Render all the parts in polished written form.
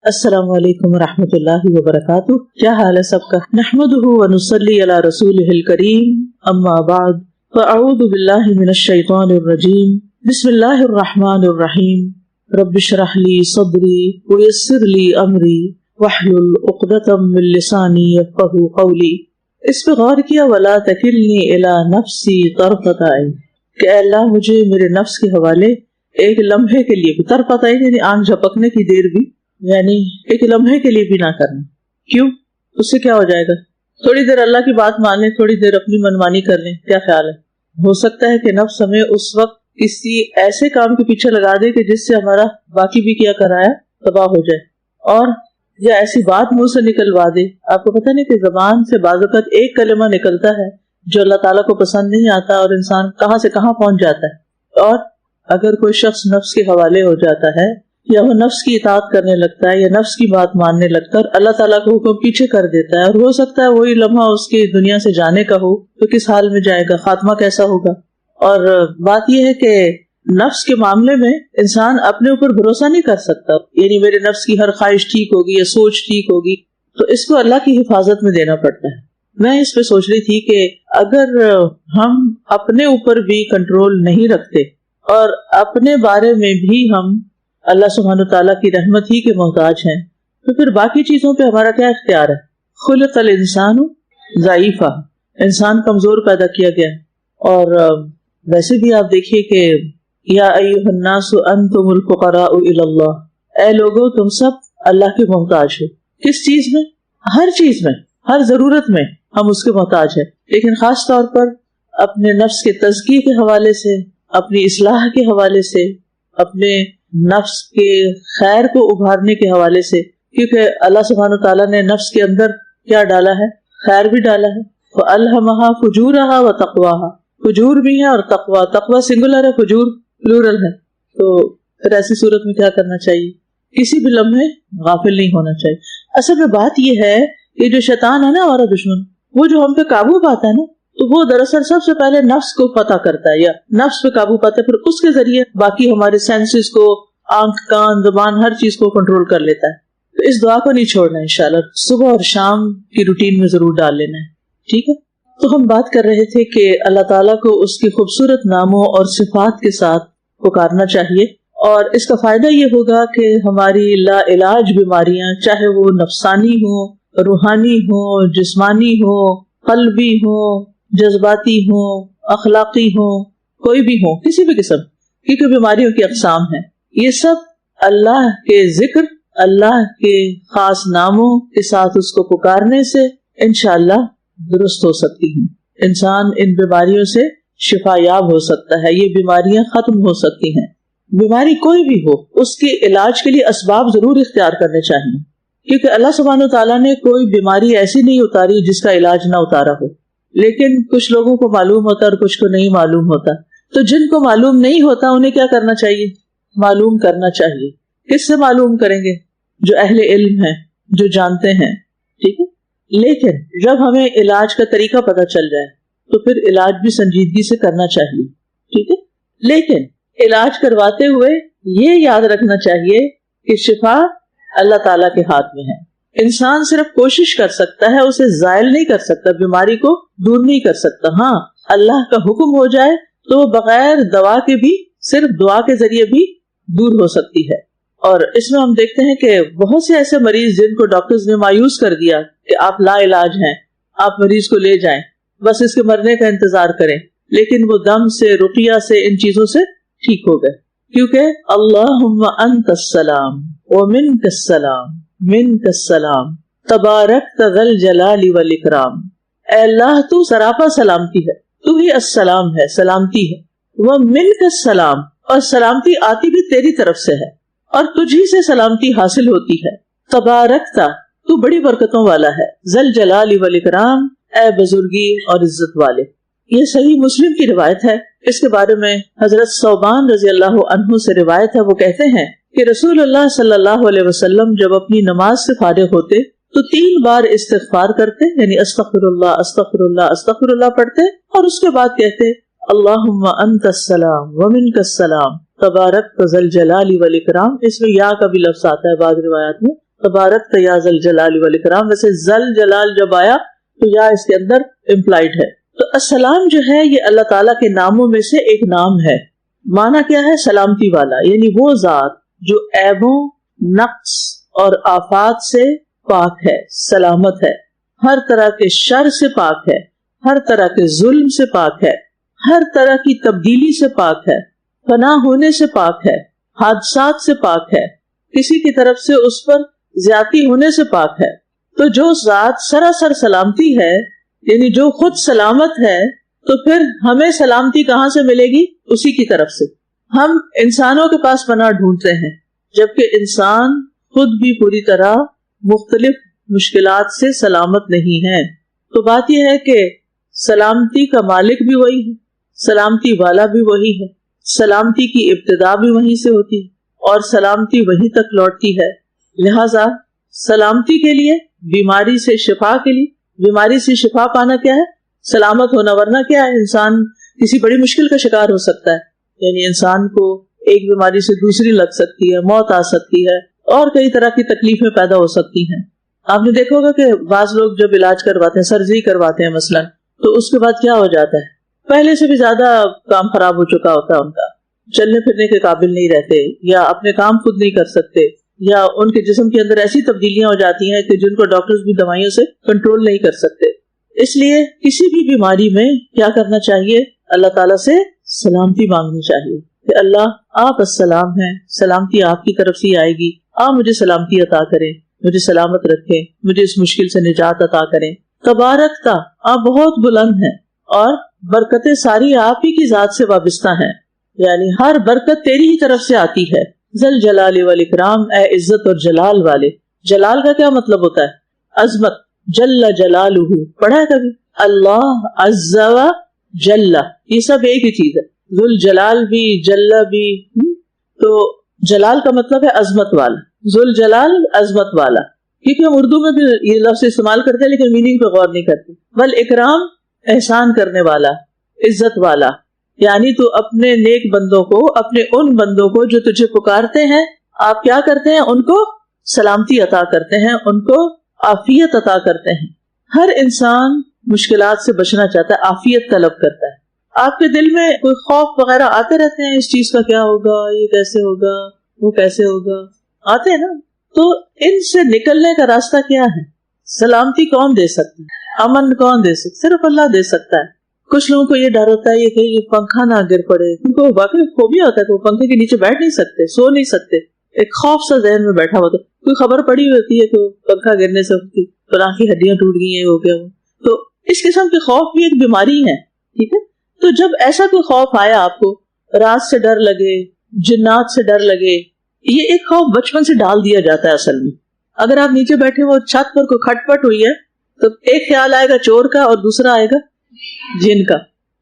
السلام علیکم ورحمۃ اللہ وبرکاتہ. کیا حال ہے سب کا؟ نحمدہ ونصلی علی رسولہ الکریم. اما بعد فاعوذ باللہ من الشیطان الرجیم. بسم اللہ الرحمن الرحیم. رب اشرح لی صدری ویسر لی امری واحلل عقدۃ من لسانی یفقہوا قولی. اس پہ غور کیا ولا تکلنی الی نفسی طرفۃ عین، کہ اے اللہ مجھے میرے نفس کے حوالے ایک لمحے کے لیے بھی، طرفۃ عین یعنی آنکھ جھپکنے کی دیر بھی، یعنی ایک لمحے کے لیے بھی نہ کرنا. کیوں؟ اس سے کیا ہو جائے گا؟ تھوڑی دیر اللہ کی بات مان لیں، تھوڑی دیر اپنی منمانی کر لیں. کیا خیال ہے؟ ہو سکتا ہے کہ نفس ہمیں اس وقت کسی ایسے کام کے پیچھے لگا دے کہ جس سے ہمارا باقی بھی کیا کرایا تباہ ہو جائے، اور یا ایسی بات منہ سے نکلوا دے. آپ کو پتہ نہیں کہ زبان سے بعض اوقات ایک کلمہ نکلتا ہے جو اللہ تعالیٰ کو پسند نہیں آتا، اور انسان کہاں سے کہاں پہنچ جاتا ہے. اور اگر کوئی شخص نفس کے حوالے ہو جاتا ہے، یا وہ نفس کی اطاعت کرنے لگتا ہے، یا نفس کی بات ماننے لگتا ہے اور اللہ تعالیٰ کو حکم پیچھے کر دیتا ہے، اور ہو سکتا ہے وہی لمحہ اس کی دنیا سے جانے کا ہو، تو کس حال میں جائے گا، خاتمہ کیسا ہوگا. اور بات یہ ہے کہ نفس کے معاملے میں انسان اپنے اوپر بھروسہ نہیں کر سکتا، یعنی میرے نفس کی ہر خواہش ٹھیک ہوگی یا سوچ ٹھیک ہوگی، تو اس کو اللہ کی حفاظت میں دینا پڑتا ہے. میں اس پہ سوچ رہی تھی کہ اگر ہم اپنے اوپر بھی کنٹرول نہیں رکھتے اور اپنے بارے میں بھی ہم اللہ سبحانہ وتعالیٰ کی رحمت ہی کے محتاج ہیں، تو پھر باقی چیزوں پہ ہمارا کیا اختیار ہے؟ خلق الانسان ضعیفا، انسان کمزور پیدا کیا گیا. اور ویسے بھی آپ دیکھیے کہ یا ایھا الناس انتم الفقراء الی اللہ، اے لوگو تم سب اللہ کے محتاج ہو. کس چیز میں؟ ہر چیز میں، ہر ضرورت میں ہم اس کے محتاج ہیں، لیکن خاص طور پر اپنے نفس کے تزکیے کے حوالے سے، اپنی اصلاح کے حوالے سے، اپنے نفس کے خیر کو ابھارنے کے حوالے سے، کیونکہ اللہ سبحانہ تعالیٰ نے نفس کے اندر کیا ڈالا ہے؟ خیر بھی ڈالا ہے. فَأَلْهَمَهَا فُجُورَهَا وَتَقْوَاهَا، فجور بھی ہے اور تقوی سنگولر ہے، فجور پلورل ہے. تو پھر ایسی صورت میں کیا کرنا چاہیے؟ کسی بھی لمحے غافل نہیں ہونا چاہیے. اصل میں بات یہ ہے کہ جو شیطان ہے نا، ہمارا دشمن، وہ جو ہم پہ قابو پاتا ہے نا، تو وہ دراصل سب سے پہلے نفس کو پتہ کرتا ہے، یا نفس پہ قابو پاتا ہے، پھر اس کے ذریعے باقی ہمارے سینسز کو، آنکھ، کان، زبان، ہر چیز کو کنٹرول کر لیتا ہے. تو اس دعا کو نہیں چھوڑنا، انشاءاللہ صبح اور شام کی روٹین میں ضرور ڈال لینا ہے. ٹھیک ہے؟ تو ہم بات کر رہے تھے کہ اللہ تعالیٰ کو اس کی خوبصورت ناموں اور صفات کے ساتھ پکارنا چاہیے، اور اس کا فائدہ یہ ہوگا کہ ہماری لا علاج بیماریاں، چاہے وہ نفسانی ہوں، روحانی ہوں، جسمانی ہوں، قلبی ہوں، جذباتی ہوں، اخلاقی ہوں، کوئی بھی ہوں، کسی بھی قسم، کیونکہ بیماریوں کی اقسام ہیں، یہ سب اللہ کے ذکر، اللہ کے خاص ناموں کے ساتھ اس کو پکارنے سے انشاءاللہ درست ہو سکتی ہیں. انسان ان بیماریوں سے شفا یاب ہو سکتا ہے، یہ بیماریاں ختم ہو سکتی ہیں. بیماری کوئی بھی ہو، اس کے علاج کے لیے اسباب ضرور اختیار کرنے چاہیے، کیونکہ اللہ سبحانہ تعالیٰ نے کوئی بیماری ایسی نہیں اتاری جس کا علاج نہ اتارا ہو. لیکن کچھ لوگوں کو معلوم ہوتا اور کچھ کو نہیں معلوم ہوتا. تو جن کو معلوم نہیں ہوتا انہیں کیا کرنا چاہیے؟ معلوم کرنا چاہیے. کس سے معلوم کریں گے؟ جو اہل علم ہیں، جو جانتے ہیں. ٹھیک ہے؟ لیکن جب ہمیں علاج کا طریقہ پتہ چل جائے تو پھر علاج بھی سنجیدگی سے کرنا چاہیے. ٹھیک ہے؟ لیکن علاج کرواتے ہوئے یہ یاد رکھنا چاہیے کہ شفا اللہ تعالیٰ کے ہاتھ میں ہے. انسان صرف کوشش کر سکتا ہے، اسے زائل نہیں کر سکتا، بیماری کو دور نہیں کر سکتا. ہاں، اللہ کا حکم ہو جائے تو وہ بغیر دوا کے بھی، صرف دعا کے ذریعے بھی دور ہو سکتی ہے. اور اس میں ہم دیکھتے ہیں کہ بہت سے ایسے مریض جن کو ڈاکٹرز نے مایوس کر دیا کہ آپ لا علاج ہیں، آپ مریض کو لے جائیں، بس اس کے مرنے کا انتظار کریں، لیکن وہ دم سے، رقیہ سے، ان چیزوں سے ٹھیک ہو گئے. کیونکہ اللہم انت السلام ومنک السلام منک السلام تبارکت ذی الجلال والاکرام. اے اللہ تو سراپا سلامتی ہے، تو ہی السلام ہے، سلامتی ہے. ومنک السلام، اور سلامتی آتی بھی تیری طرف سے ہے، اور تجھی سے سلامتی حاصل ہوتی ہے. تبارکتا، تو بڑی برکتوں والا ہے. ذی الجلال والاکرام، اے بزرگی اور عزت والے. یہ صحیح مسلم کی روایت ہے. اس کے بارے میں حضرت ثوبان رضی اللہ عنہ سے روایت ہے، وہ کہتے ہیں کہ رسول اللہ صلی اللہ علیہ وسلم جب اپنی نماز سے فارغ ہوتے تو 3 بار استغفار کرتے، یعنی استغفر اللہ استغفر اللہ استغفر اللہ پڑھتے، اور اس کے بعد کہتے اللہم انت السلام ومنک السلام تبارک ذی الجلال والاکرام. اس میں یا کا بھی لفظ آتا ہے بعض روایات میں، تبارک یا ذل جلال والاکرام. ویسے ذل جلال جب آیا تو یا اس کے اندر امپلائڈ ہے. تو السلام جو ہے یہ اللہ تعالیٰ کے ناموں میں سے ایک نام ہے. معنی کیا ہے؟ سلامتی والا، یعنی وہ ذات جو عیبوں، نقص اور آفات سے پاک ہے، سلامت ہے، ہر طرح کے شر سے پاک ہے، ہر طرح کے ظلم سے پاک ہے، ہر طرح کی تبدیلی سے پاک ہے، فنا ہونے سے پاک ہے، حادثات سے پاک ہے، کسی کی طرف سے اس پر زیادتی ہونے سے پاک ہے. تو جو ذات سراسر سلامتی ہے، یعنی جو خود سلامت ہے، تو پھر ہمیں سلامتی کہاں سے ملے گی؟ اسی کی طرف سے. ہم انسانوں کے پاس پناہ ڈھونڈتے ہیں، جبکہ انسان خود بھی پوری طرح مختلف مشکلات سے سلامت نہیں ہے. تو بات یہ ہے کہ سلامتی کا مالک بھی وہی ہے، سلامتی والا بھی وہی ہے، سلامتی کی ابتدا بھی وہیں سے ہوتی ہے اور سلامتی وہیں تک لوٹتی ہے. لہذا سلامتی کے لیے، بیماری سے شفا کے لیے، بیماری سے شفا پانا کیا ہے؟ سلامت ہونا. ورنہ کیا ہے؟ انسان کسی بڑی مشکل کا شکار ہو سکتا ہے. یعنی انسان کو ایک بیماری سے دوسری لگ سکتی ہے، موت آ سکتی ہے، اور کئی طرح کی تکلیفیں پیدا ہو سکتی ہیں. آپ نے دیکھا ہوگا کہ بعض لوگ جب علاج کرواتے ہیں، سرجری کرواتے ہیں مثلا، تو اس کے بعد کیا ہو جاتا ہے؟ پہلے سے بھی زیادہ کام خراب ہو چکا ہوتا ہے ان کا، چلنے پھرنے کے قابل نہیں رہتے، یا اپنے کام خود نہیں کر سکتے، یا ان کے جسم کے اندر ایسی تبدیلیاں ہو جاتی ہیں کہ جن کو ڈاکٹرز بھی دوائیوں سے کنٹرول نہیں کر سکتے. اس لیے کسی بھی بیماری میں کیا کرنا چاہیے؟ اللہ تعالیٰ سے سلامتی مانگنی چاہیے کہ اللہ آپ السلام ہیں، سلامتی آپ کی طرف سے آئے گی، آپ مجھے سلامتی عطا کریں، مجھے سلامت رکھیں، مجھے اس مشکل سے نجات عطا کریں. تبارک تا، آپ بہت بلند ہیں اور برکتیں ساری آپ ہی کی ذات سے وابستہ ہیں، یعنی ہر برکت تیری ہی طرف سے آتی ہے. ذل جلال والاکرام، اے عزت اور جلال والے. جلال کا کیا مطلب ہوتا ہے؟ عظمت. جل جلالہ پڑھا ہے کبھی؟ اللہ عز و جل، یہ سب ایک ہی چیز ہے. ذل جلال بھی، جل بھی. تو جلال کا مطلب ہے عظمت والا، ذل جلال عظمت والا. کیونکہ ہم اردو میں بھی یہ لفظ استعمال کرتے ہیں لیکن میننگ پہ غور نہیں کرتے. والاکرام، احسان کرنے والا، عزت والا. یعنی تو اپنے نیک بندوں کو، اپنے ان بندوں کو جو تجھے پکارتے ہیں، آپ کیا کرتے ہیں؟ ان کو سلامتی عطا کرتے ہیں، ان کو عافیت عطا کرتے ہیں. ہر انسان مشکلات سے بچنا چاہتا ہے، عافیت طلب کرتا ہے. آپ کے دل میں کوئی خوف وغیرہ آتے رہتے ہیں، اس چیز کا کیا ہوگا، یہ کیسے ہوگا، وہ کیسے ہوگا، آتے ہیں نا. تو ان سے نکلنے کا راستہ کیا ہے؟ سلامتی کون دے سکتا ہے؟ امن کون دے سکتا ہے؟ صرف اللہ دے سکتا ہے. کچھ لوگوں کو یہ ڈر ہوتا ہے کہ یہ پنکھا نہ گر پڑے، ان کو واقعی فوبیا ہوتا ہے کہ وہ پنکھے کے نیچے بیٹھ نہیں سکتے، سو نہیں سکتے. ایک خوف سا ذہن میں بیٹھا ہوتا ہے. کوئی خبر پڑی ہوتی ہے کہ پنکھا گرنے سے فلاں کی ہڈیاں ٹوٹ گئی ہیں، ہو گیا. تو اس قسم کے خوف بھی ایک بیماری ہے. ٹھیک ہے، تو جب ایسا کوئی خوف آیا، آپ کو رات سے ڈر لگے، جنات سے ڈر لگے، یہ ایک خوف بچپن سے ڈال دیا جاتا ہے. اصل میں اگر آپ نیچے بیٹھے ہو، چھت پر کوئی کھٹ پٹ ہوئی ہے، تو ایک خیال آئے گا چور کا اور دوسرا آئے گا جن کا.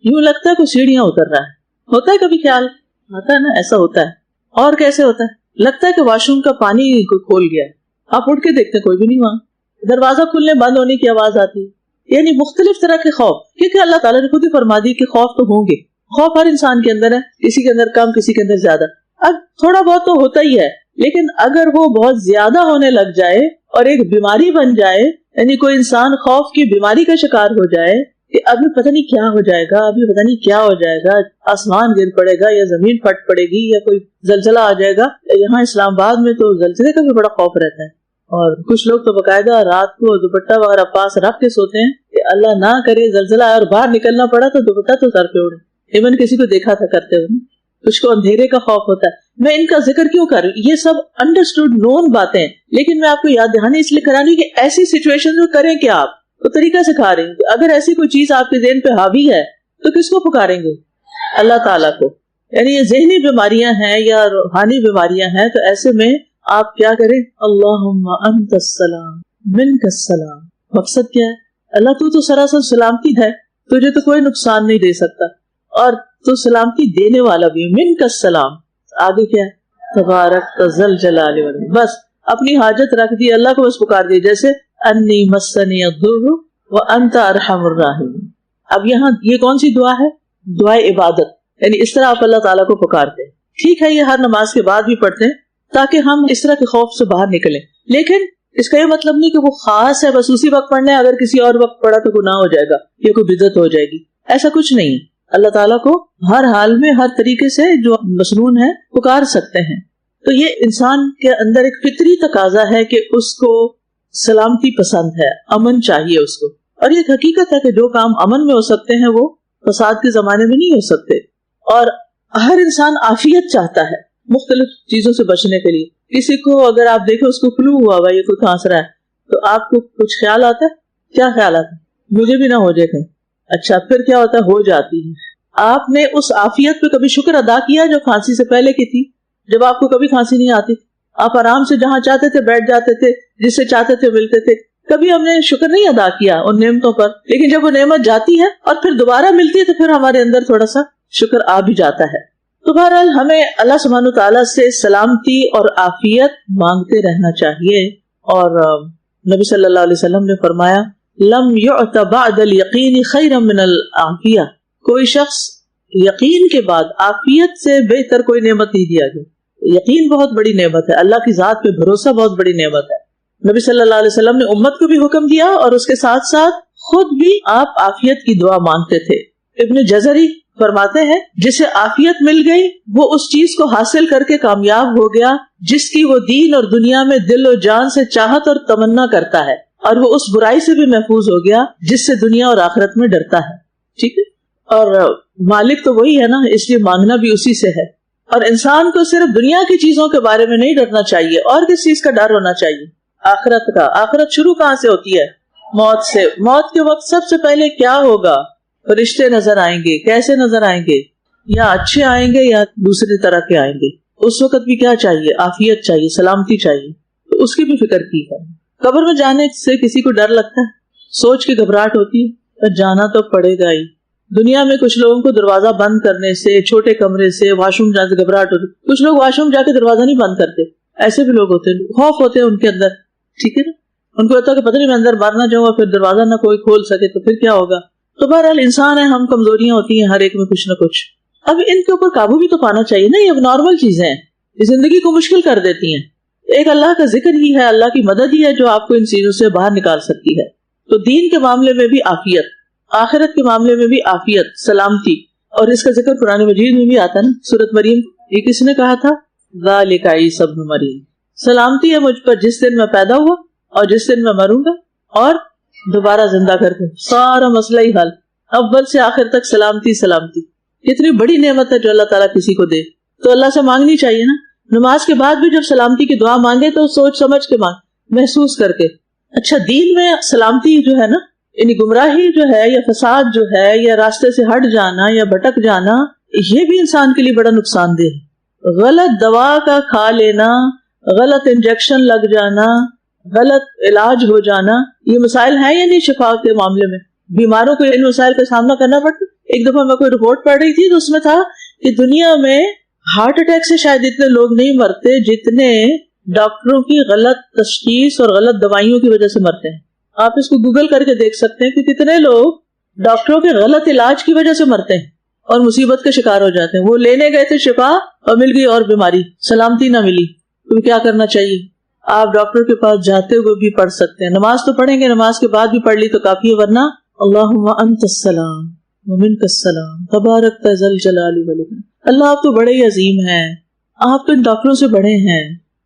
یوں لگتا ہے کوئی سیڑھیاں اتر رہا ہے. ہوتا ہے کبھی خیال آتا ہے نا؟ ایسا ہوتا ہے. اور کیسے ہوتا ہے؟ لگتا ہے کہ واش روم کا پانی کھول گیا ہے، آپ اٹھ کے دیکھتے ہیں کوئی بھی نہیں وہاں، دروازہ کھلنے بند ہونے کی آواز آتی ہے. یعنی مختلف طرح کے خوف، کیونکہ اللہ تعالیٰ نے خود ہی فرما دی کہ خوف تو ہوں گے. خوف ہر انسان کے اندر ہے، کسی کے اندر کم، کسی کے اندر زیادہ. اب تھوڑا بہت تو ہوتا ہی ہے، لیکن اگر وہ بہت زیادہ ہونے لگ جائے اور ایک بیماری بن جائے، یعنی کوئی انسان خوف کی بیماری کا شکار ہو جائے کہ ابھی پتہ نہیں کیا ہو جائے گا، ابھی پتہ نہیں کیا ہو جائے گا، آسمان گر پڑے گا یا زمین پھٹ پڑے گی یا کوئی زلزلہ آ جائے گا. یہاں اسلام آباد میں تو زلزلے کا بھی بڑا خوف رہتا ہے، اور کچھ لوگ تو باقاعدہ رات کو دوپٹہ وغیرہ پاس رکھ کے سوتے ہیں کہ اللہ نہ کرے زلزلہ اور باہر نکلنا پڑا تو دوپٹہ تو سر پہ اڑے. ایون کسی کو دیکھا تھا کرتے ہوئے، کچھ کو اندھیرے کا خوف ہوتا ہے. میں ان کا ذکر کیوں کر رہی ہوں؟ یہ سب انڈرسٹوڈ نون باتیں ہیں، لیکن میں آپ کو یاد دہانی اس لیے کرا رہی ہوں کہ ایسی سچویشن میں کریں کیا. آپ تو طریقہ سکھا رہے ہیں کہ اگر ایسی کوئی چیز آپ کے ذہن پہ حاوی ہے تو کس کو پکاریں گے؟ اللہ تعالیٰ کو. یعنی یہ ذہنی بیماریاں ہیں یا روحانی بیماریاں ہیں، تو ایسے میں آپ کیا کریں؟ اللہم انت السلام منک السلام. مقصد کیا ہے؟ اللہ تو سراسر سلامتی ہے، تجھے تو کوئی نقصان نہیں دے سکتا، اور تو سلامتی دینے والا بھی. منک السلام. آگے کیا ہے؟ تبارک ذل جلال والاکرام. بس اپنی حاجت رکھ دی، اللہ کو بس پکار دی، جیسے انی مسنی الضر وانت ارحم الراحمین. اب یہاں یہ کون سی دعا ہے؟ دعائے عبادت. یعنی اس طرح آپ اللہ تعالیٰ کو پکارتے ہیں. ٹھیک ہے، یہ ہر نماز کے بعد بھی پڑھتے ہیں تاکہ ہم اس طرح کے خوف سے باہر نکلیں. لیکن اس کا یہ مطلب نہیں کہ وہ خاص ہے بس اسی وقت پڑھنا ہے، اگر کسی اور وقت پڑھا تو گناہ ہو جائے گا یا کوئی بدعت ہو جائے گی، ایسا کچھ نہیں۔ اللہ تعالیٰ کو ہر حال میں ہر طریقے سے جو مسنون ہے پکار سکتے ہیں۔ تو یہ انسان کے اندر ایک فطری تقاضا ہے کہ اس کو سلامتی پسند ہے، امن چاہیے اس کو، اور یہ ایک حقیقت ہے کہ جو کام امن میں ہو سکتے ہیں وہ فساد کے زمانے میں نہیں ہو سکتے۔ اور ہر انسان عافیت چاہتا ہے مختلف چیزوں سے بچنے کے لیے۔ کسی کو اگر آپ دیکھیں اس کو فلو ہوا ہوا یہ کوئی کھانس رہا ہے تو آپ کو کچھ خیال آتا ہے؟ کیا خیال آتا ہے؟ مجھے بھی نہ ہو جائے کہیں۔ اچھا پھر کیا ہوتا ہے؟ ہو جاتی ہے۔ آپ نے اس عافیت پہ کبھی شکر ادا کیا جو کھانسی سے پہلے کی تھی، جب آپ کو کبھی کھانسی نہیں آتی تھی، آپ آرام سے جہاں چاہتے تھے بیٹھ جاتے تھے، جس سے چاہتے تھے ملتے تھے، کبھی ہم نے شکر نہیں ادا کیا ان نعمتوں پر۔ لیکن جب وہ نعمت جاتی ہے اور پھر دوبارہ ملتی ہے تو پھر ہمارے اندر تھوڑا سا شکر آ بھی جاتا ہے۔ تو بہرحال ہمیں اللہ سبحانہ تعالیٰ سے سلامتی اور عافیت مانگتے رہنا چاہیے، اور نبی صلی اللہ علیہ وسلم نے فرمایا لم یعط بعد الیقین خیرا من العافیہ، کوئی شخص یقین کے بعد عافیت سے بہتر کوئی نعمت نہیں دیا گیا۔ یقین بہت بڑی نعمت ہے، اللہ کی ذات پہ بھروسہ بہت بڑی نعمت ہے۔ نبی صلی اللہ علیہ وسلم نے امت کو بھی حکم دیا اور اس کے ساتھ ساتھ خود بھی آپ عافیت کی دعا مانگتے تھے۔ ابن جزری فرماتے ہیں جسے عافیت مل گئی وہ اس چیز کو حاصل کر کے کامیاب ہو گیا جس کی وہ دین اور دنیا میں دل و جان سے چاہت اور تمنا کرتا ہے، اور وہ اس برائی سے بھی محفوظ ہو گیا جس سے دنیا اور آخرت میں ڈرتا ہے۔ ٹھیک ہے، اور مالک تو وہی ہے نا، اس لیے مانگنا بھی اسی سے ہے۔ اور انسان کو صرف دنیا کی چیزوں کے بارے میں نہیں ڈرنا چاہیے، اور کس چیز کا ڈر ہونا چاہیے؟ آخرت کا۔ آخرت شروع کہاں سے ہوتی ہے؟ موت سے۔ موت کے وقت سب سے پہلے کیا ہوگا؟ فرشتے نظر آئیں گے، کیسے نظر آئیں گے؟ یا اچھے آئیں گے یا دوسری طرح کے آئیں گے۔ اس وقت بھی کیا چاہیے؟ عافیت چاہیے، سلامتی چاہیے، تو اس کی بھی فکر کی ہے۔ قبر میں جانے سے کسی کو ڈر لگتا ہے؟ سوچ کے گھبراہٹ ہوتی ہے، پر جانا تو پڑے گا ہی۔ دنیا میں کچھ لوگوں کو دروازہ بند کرنے سے، چھوٹے کمرے سے، واش روم جانے سے گھبراہٹ ہوتی، کچھ لوگ واش روم جا کے دروازہ نہیں بند کرتے، ایسے بھی لوگ ہوتے ہیں، خوف ہوتے ہیں ان کے اندر۔ ٹھیک ہے نا، ان کو ہوتا ہے کہ پتہ نہیں میں اندر باہر نہ جاؤں گا، پھر دروازہ نہ کوئی کھول سکے تو پھر کیا ہوگا۔ تو بہرحال انسان ہے، ہم کمزوریاں ہوتی ہیں ہر ایک میں کچھ نہ کچھ۔ اب ان کے اوپر قابو بھی تو پانا چاہیے نا، یہ اب نارمل چیزیں ہیں، یہ زندگی کو مشکل کر دیتی ہیں۔ ایک اللہ کا ذکر ہی ہے، اللہ کی مدد ہی ہے جو آپ کو ان چیزوں سے باہر نکال سکتی ہے۔ تو دین کے معاملے میں بھی عافیت، آخرت کے معاملے میں بھی عافیت، سلامتی، اور اس کا ذکر قرآن مجید میں بھی آتا ہے نا، سورۃ مریم۔ یہ کس نے کہا تھا؟ ذالک عیسی ابن مریم، سلامتی ہے مجھ پر جس دن میں پیدا ہوا اور جس دن میں مروں گا اور دوبارہ زندہ کر کے، سارا مسئلہ ہی حل، اول سے آخر تک سلامتی سلامتی۔ اتنی بڑی نعمت ہے جو اللہ تعالیٰ کسی کو دے، تو اللہ سے مانگنی چاہیے نا۔ نماز کے بعد بھی جب سلامتی کی دعا مانگے تو سوچ سمجھ کے مانگ، محسوس کر کے۔ اچھا دین میں سلامتی جو ہے نا، یعنی گمراہی جو ہے یا فساد جو ہے یا راستے سے ہٹ جانا یا بھٹک جانا، یہ بھی انسان کے لیے بڑا نقصان دہ ہے۔ غلط دوا کا کھا لینا، غلط انجیکشن لگ جانا، غلط علاج ہو جانا، یہ مسائل ہیں یا نہیں شفا کے معاملے میں؟ بیماروں کو ان مسائل کا سامنا کرنا پڑتا۔ ایک دفعہ میں کوئی رپورٹ پڑھ رہی تھی تو اس میں تھا کہ دنیا میں ہارٹ اٹیک سے شاید اتنے لوگ نہیں مرتے جتنے ڈاکٹروں کی غلط تشخیص اور غلط دوائیوں کی وجہ سے مرتے ہیں۔ آپ اس کو گوگل کر کے دیکھ سکتے ہیں کہ کتنے لوگ ڈاکٹروں کے غلط علاج کی وجہ سے مرتے ہیں اور مصیبت کا شکار ہو جاتے ہیں۔ وہ لینے گئے تھے شفا اور مل گئی اور بیماری، سلامتی نہ ملی۔ تو کیا کرنا چاہیے؟ آپ ڈاکٹر کے پاس جاتے ہوئے بھی پڑھ سکتے ہیں، نماز تو پڑھیں گے، نماز کے بعد بھی پڑھ لی تو کافی ہے، ورنہ اللہم انت السلام ومنک السلام تبارک ذا الجلال والاکرام۔ اللہ آپ تو بڑے ہی عظیم ہیں، آپ تو ان ڈاکٹروں سے بڑے ہیں،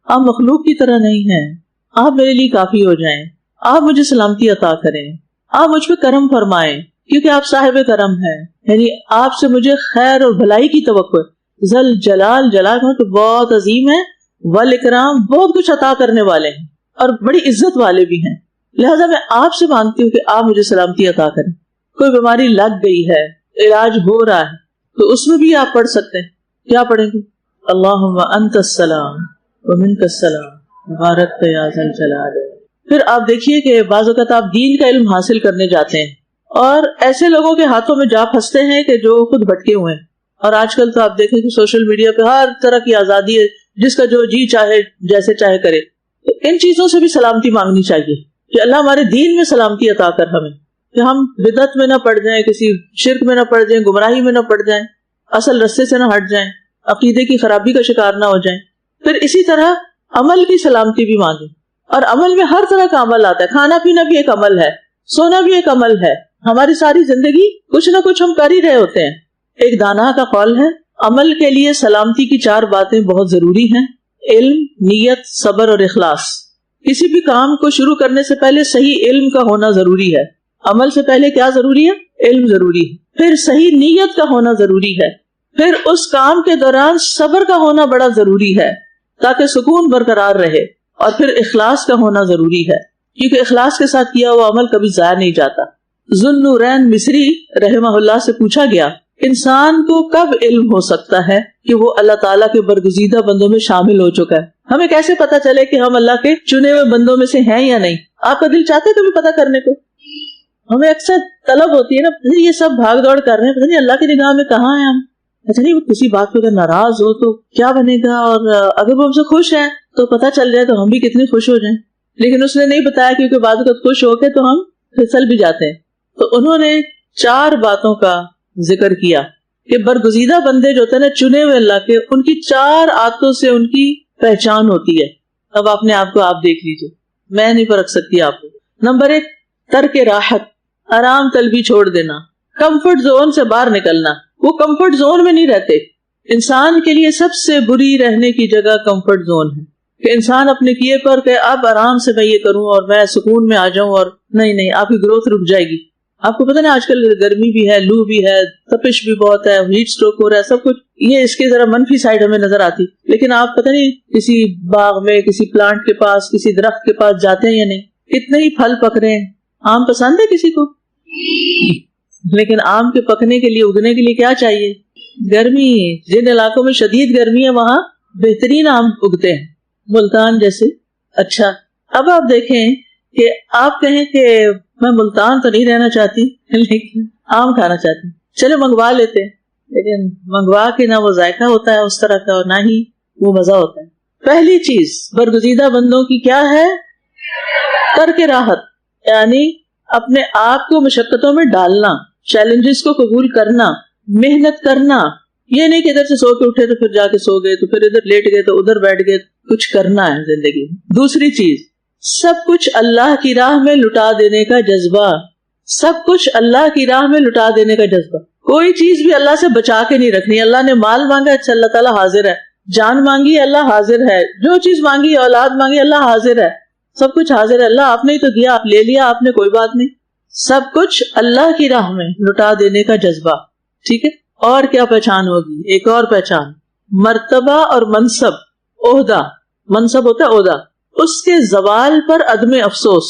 آپ مخلوق کی طرح نہیں ہیں، آپ میرے لیے کافی ہو جائیں، آپ مجھے سلامتی عطا کریں، آپ مجھ پہ کرم فرمائیں کیونکہ آپ صاحب کرم ہیں، یعنی آپ سے مجھے خیر اور بھلائی کی توقع ہے۔ ذل جلال، جلال تو بہت عظیم ہے، والاکرام بہت کچھ عطا کرنے والے ہیں اور بڑی عزت والے بھی ہیں، لہذا میں آپ سے مانگتی ہوں کہ آپ مجھے سلامتی عطا کریں۔ کوئی بیماری لگ گئی ہے، علاج ہو رہا ہے، تو اس میں بھی آپ پڑھ سکتے ہیں۔ کیا پڑھیں گے؟ اللہم انت السلام ومنک السلام تبارک یا ذا الجلال۔ پھر آپ دیکھیے کہ بعض اوقات آپ دین کا علم حاصل کرنے جاتے ہیں اور ایسے لوگوں کے ہاتھوں میں جا پھنستے ہیں کہ جو خود بھٹکے ہوئے ہیں، اور آج کل تو آپ دیکھیں کہ سوشل میڈیا پہ ہر طرح کی آزادی ہے، جس کا جو جی چاہے جیسے چاہے کرے۔ تو ان چیزوں سے بھی سلامتی مانگنی چاہیے کہ اللہ ہمارے دین میں سلامتی عطا کر ہمیں، کہ ہم بدعت میں نہ پڑ جائیں، کسی شرک میں نہ پڑ جائیں، گمراہی میں نہ پڑ جائیں، اصل رستے سے نہ ہٹ جائیں، عقیدے کی خرابی کا شکار نہ ہو جائیں۔ پھر اسی طرح عمل کی سلامتی بھی مانگیں۔ اور عمل میں ہر طرح کا عمل آتا ہے. کھانا پینا بھی ایک عمل ہے, سونا بھی ایک عمل ہے. ہماری ساری زندگی کچھ نہ کچھ ہم کر ہی رہے ہوتے ہیں. ایک دانا کا قول ہے, عمل کے لیے سلامتی کی 4 باتیں بہت ضروری ہیں: علم, نیت, صبر اور اخلاص. کسی بھی کام کو شروع کرنے سے پہلے صحیح علم کا ہونا ضروری ہے. عمل سے پہلے کیا ضروری ہے؟ علم ضروری ہے. پھر صحیح نیت کا ہونا ضروری ہے. پھر اس کام کے دوران صبر کا ہونا بڑا ضروری ہے تاکہ سکون برقرار رہے. اور پھر اخلاص کا ہونا ضروری ہے, کیونکہ اخلاص کے ساتھ کیا ہوا عمل کبھی ضائع نہیں جاتا. ذوالنورین مصری رحمہ اللہ سے پوچھا گیا, انسان کو کب علم ہو سکتا ہے کہ وہ اللہ تعالیٰ کے برگزیدہ بندوں میں شامل ہو چکا ہے؟ ہمیں کیسے پتا چلے کہ ہم اللہ کے چنے ہوئے بندوں میں سے ہیں یا نہیں؟ آپ کا دل چاہتا ہے کبھی پتا کرنے کو؟ ہمیں اکثر طلب ہوتی ہے نا, یہ سب بھاگ دوڑ کر رہے ہیں, پتہ نہیں اللہ کی نگاہ میں کہاں ہیں ہم. اچھا نہیں, وہ کسی بات پہ اگر ناراض ہو تو کیا بنے گا, اور اگر وہ ہم سے خوش ہے تو پتہ چل جائے تو ہم بھی کتنے خوش ہو جائیں. لیکن اس نے نہیں بتایا, کیونکہ بعد وقت خوش ہو کے تو ہم پھسل بھی جاتے ہیں. تو انہوں نے 4 باتوں کا ذکر کیا کہ برگزیدہ بندے جو ہوتے ہیں نا, چنے ہوئے اللہ کے, ان کی 4 عادتوں سے ان کی پہچان ہوتی ہے. اب اپنے آپ کو آپ دیکھ لیجئے, میں نہیں پرکھ سکتی آپ کو. نمبر 1, ترک راحت, آرام طلبی چھوڑ دینا, کمفرٹ زون سے باہر نکلنا. وہ کمفرٹ زون میں نہیں رہتے. انسان کے لیے سب سے بری رہنے کی جگہ کمفرٹ زون ہے, کہ انسان اپنے کیے پر کہ اب آرام سے میں یہ کروں اور میں سکون میں آ جاؤں, اور نہیں, آپ کی گروتھ رک جائے گی. آپ کو پتہ نا آج کل گرمی بھی ہے, لو بھی ہے, تپش بھی بہت ہے, ہیٹ سٹروک ہو رہا ہے, سب کچھ یہ اس کے ذرا منفی سائڈ ہمیں نظر آتی. لیکن آپ پتہ نہیں کسی باغ میں, کسی پلانٹ کے پاس, کسی درخت کے پاس جاتے ہیں یا نہیں, کتنے ہی پھل پک رہے ہیں. آم پسند ہے کسی کو؟ لیکن آم کے پکنے کے لیے, اگنے کے لیے کیا چاہیے؟ گرمی. جن علاقوں میں شدید گرمی ہے وہاں بہترین آم اگتے ہیں, ملتان جیسے. اچھا, اب آپ دیکھیں کہ آپ کہیں کہ میں ملتان تو نہیں رہنا چاہتی لیکن آم کھانا چاہتی, چلے منگوا لیتے ہیں. لیکن منگوا کے نہ وہ ذائقہ ہوتا ہے اس طرح کا, اور نہ ہی وہ مزہ ہوتا ہے. پہلی چیز برگزیدہ بندوں کی کیا ہے؟ ترک راحت, یعنی اپنے آپ کو مشقتوں میں ڈالنا, چیلنجز کو قبول کرنا, محنت کرنا. یہ نہیں کہ ادھر سے سو کے اٹھے تو پھر جا کے سو گئے, تو پھر ادھر لیٹ گئے تو ادھر بیٹھ گئے. کچھ کرنا ہے زندگی میں. دوسری چیز, سب کچھ اللہ کی راہ میں لٹا دینے کا جذبہ. سب کچھ اللہ کی راہ میں لٹا دینے کا جذبہ. کوئی چیز بھی اللہ سے بچا کے نہیں رکھنی. اللہ نے مال مانگا, اچھا اللہ تعالیٰ حاضر ہے. جان مانگی, اللہ حاضر ہے. جو چیز مانگی, اولاد مانگی, اللہ حاضر ہے. سب کچھ حاضر ہے. اللہ آپ نے ہی تو دیا, آپ لے لیا آپ نے, کوئی بات نہیں. سب کچھ اللہ کی راہ میں لٹا دینے کا جذبہ. ٹھیک ہے. اور کیا پہچان ہوگی؟ ایک اور پہچان, مرتبہ اور منصب, عہدہ. منصب ہوتا ہے عہدہ, اس کے زوال پر عدم افسوس.